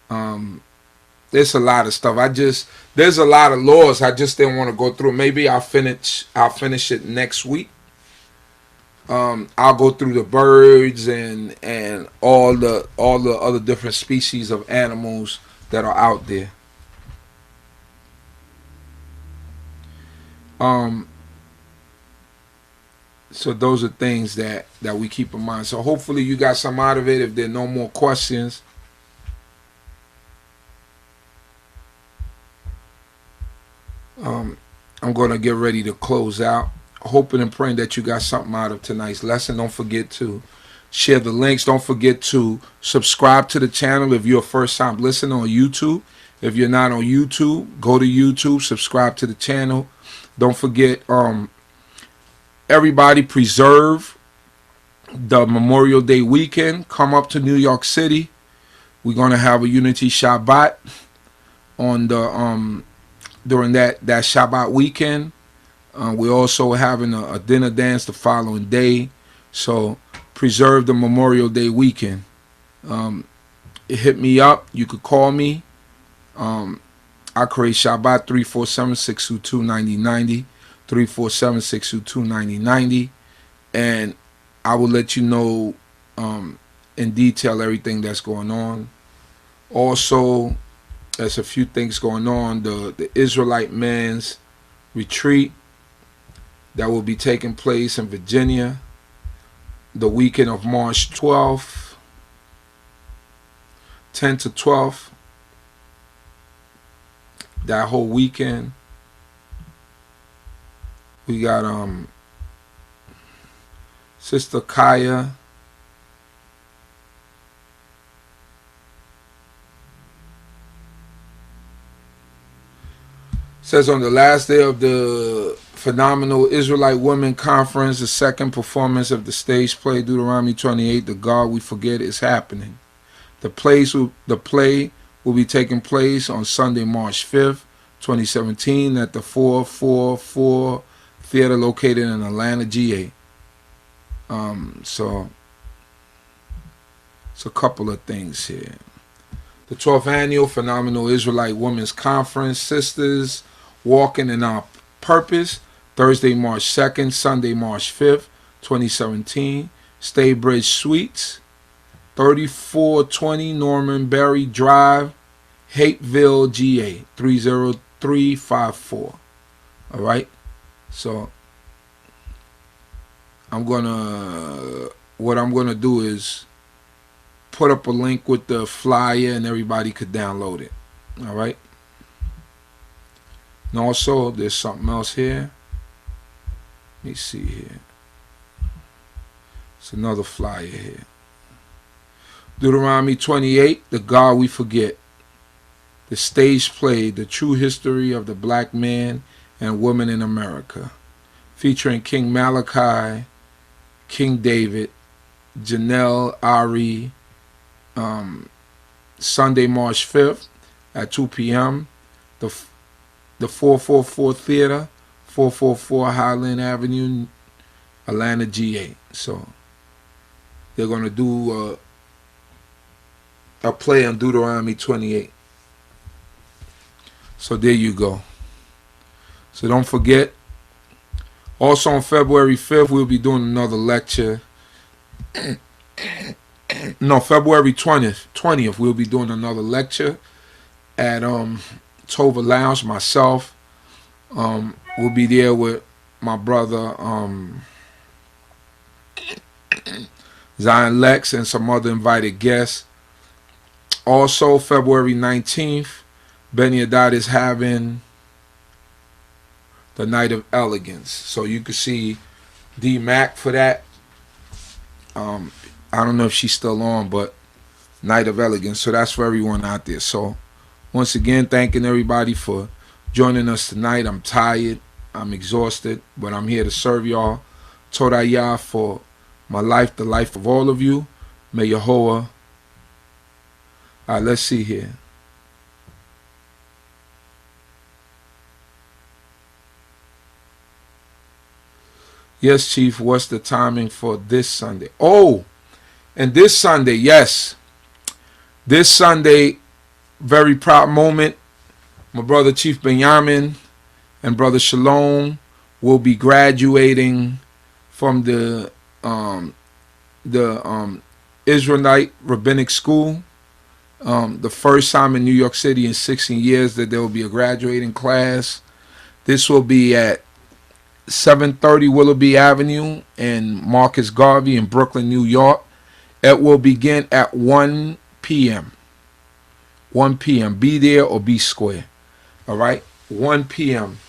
There's a lot of stuff. There's a lot of laws. I just didn't want to go through. Maybe I'll finish it next week. I'll go through the birds and all the other different species of animals that are out there. So those are things that we keep in mind. So hopefully you got some out of it. If there are no more questions, I'm going to get ready to close out. Hoping and praying that you got something out of tonight's lesson. Don't forget to share the links. Don't forget to subscribe to the channel if you're a first time listener on YouTube. If you're not on YouTube, go to YouTube, subscribe to the channel. Don't forget, everybody preserve the Memorial Day weekend. Come up to New York City. We're going to have a Unity Shabbat on the during that Shabbat weekend. We're also having a dinner dance the following day. So preserve the Memorial Day weekend. Hit me up. You could call me. I create Shabbat 347-622-9090. 347-622-9090. And I will let you know in detail everything that's going on. Also, there's a few things going on. The Israelite men's retreat that will be taking place in Virginia the weekend of March 12th, 10 to 12th. That whole weekend. We got Sister Kaya. Says on the last day of the Phenomenal Israelite Women Conference, the second performance of the stage play Deuteronomy 28, The God We Forget, is happening. The play will be taking place on Sunday, March 5th, 2017 at the 444 Theater located in Atlanta, GA. So it's a couple of things here. The 12th Annual Phenomenal Israelite Women's Conference, Sisters Walking in Our Purpose, Thursday, March 2nd, Sunday, March 5th, 2017. Staybridge Suites, 3420 Norman Berry Drive, Hapeville, GA, 30354. All right. So what I'm gonna do is put up a link with the flyer and everybody could download it. All right. And also, there's something else here. Let me see here. It's another flyer here. Deuteronomy 28, The God We Forget. The stage play, The True History of the Black Man and Woman in America. Featuring King Malachi, King David, Janelle Ari, Sunday, March 5th at 2 p.m. the 444 Theater, 444 Highland Avenue, Atlanta, GA. So they're going to do a play on Deuteronomy 28. So there you go. So don't forget. Also on February 5th, we'll be doing another lecture. No, February 20th, we'll be doing another lecture at Tova Lounge. Myself, we'll be there with my brother Zion Lex and some other invited guests. Also, February 19th, BINAH is having the Night of Elegance. So you can see D. Mac for that. I don't know if she's still on, but Night of Elegance. So that's for everyone out there. So once again, thanking everybody for joining us tonight. I'm tired. I'm exhausted, but I'm here to serve y'all. Torah YAH for my life, the life of all of you. May Yahuwah. All right, let's see here. Yes, Chief, what's the timing for this Sunday? Oh, and this Sunday, yes. This Sunday, very proud moment. My brother Chief Benjamin and brother Shalom will be graduating from the Israelite Rabbinic School. The first time in New York City in 16 years that there will be a graduating class. This will be at 730 Willoughby Avenue and Marcus Garvey in Brooklyn, New York. It will begin at 1 p.m. 1 p.m. Be there or be square. All right? 1 p.m.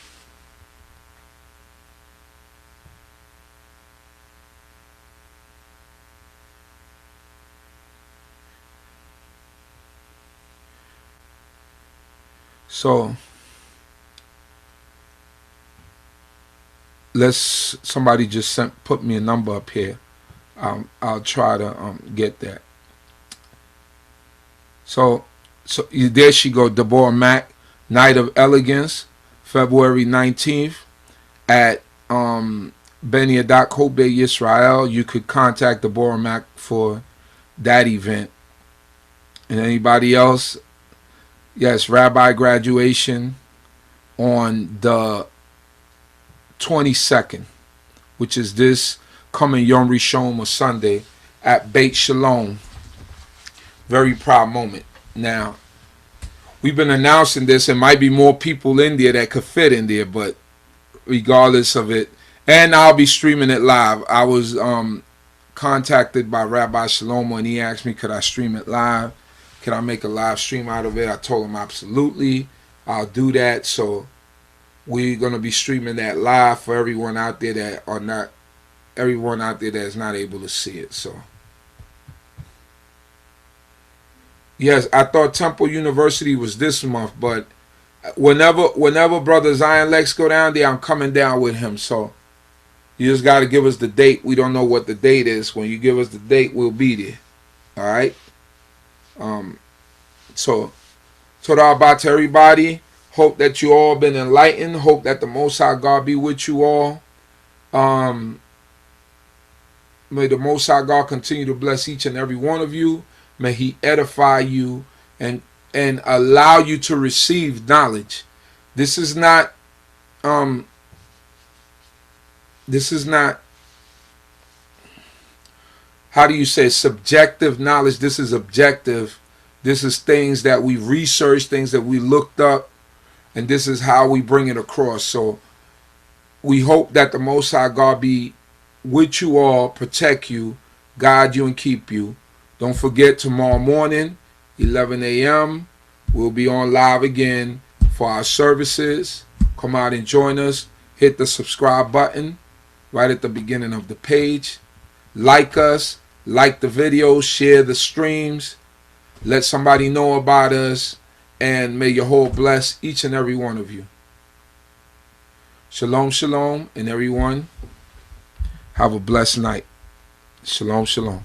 So somebody just put me a number up here. I'll try to get that. So there she go, Deborah Mack, Night of Elegance, February 19th at BINAH Yisrael. You could contact Deborah Mack for that event. And anybody else? Yes, Rabbi graduation on the 22nd, which is this coming Yom Rishon or Sunday at Beit Shalom. Very proud moment. Now, we've been announcing this. There might be more people in there that could fit in there, but regardless of it, and I'll be streaming it live. I was contacted by Rabbi Shalom and he asked me, could I stream it live? Can I make a live stream out of it? I told him absolutely. I'll do that. So we're going to be streaming that live for everyone out there that are not, everyone out there that is not able to see it. So yes, I thought Temple University was this month, but whenever Brother Zion Lex go down there, I'm coming down with him. So you just got to give us the date. We don't know what the date is. When you give us the date, we'll be there. All right. So Torah about to everybody. Hope that you all been enlightened. Hope that the Most High God be with you all. May the Most High God continue to bless each and every one of you. May He edify you and allow you to receive knowledge. This is not how do you say subjective knowledge. This is objective. This is things that we researched, things that we looked up, and this is how we bring it across. So we hope that the Most High God be with you all, protect you, guide you, and keep you. Don't forget, tomorrow morning, 11 a.m., we'll be on live again for our services. Come out and join us. Hit the subscribe button right at the beginning of the page. Like us, like the videos, share the streams. Let somebody know about us, and may Yahuwah bless each and every one of you. Shalom, shalom, and everyone have a blessed night. Shalom, shalom.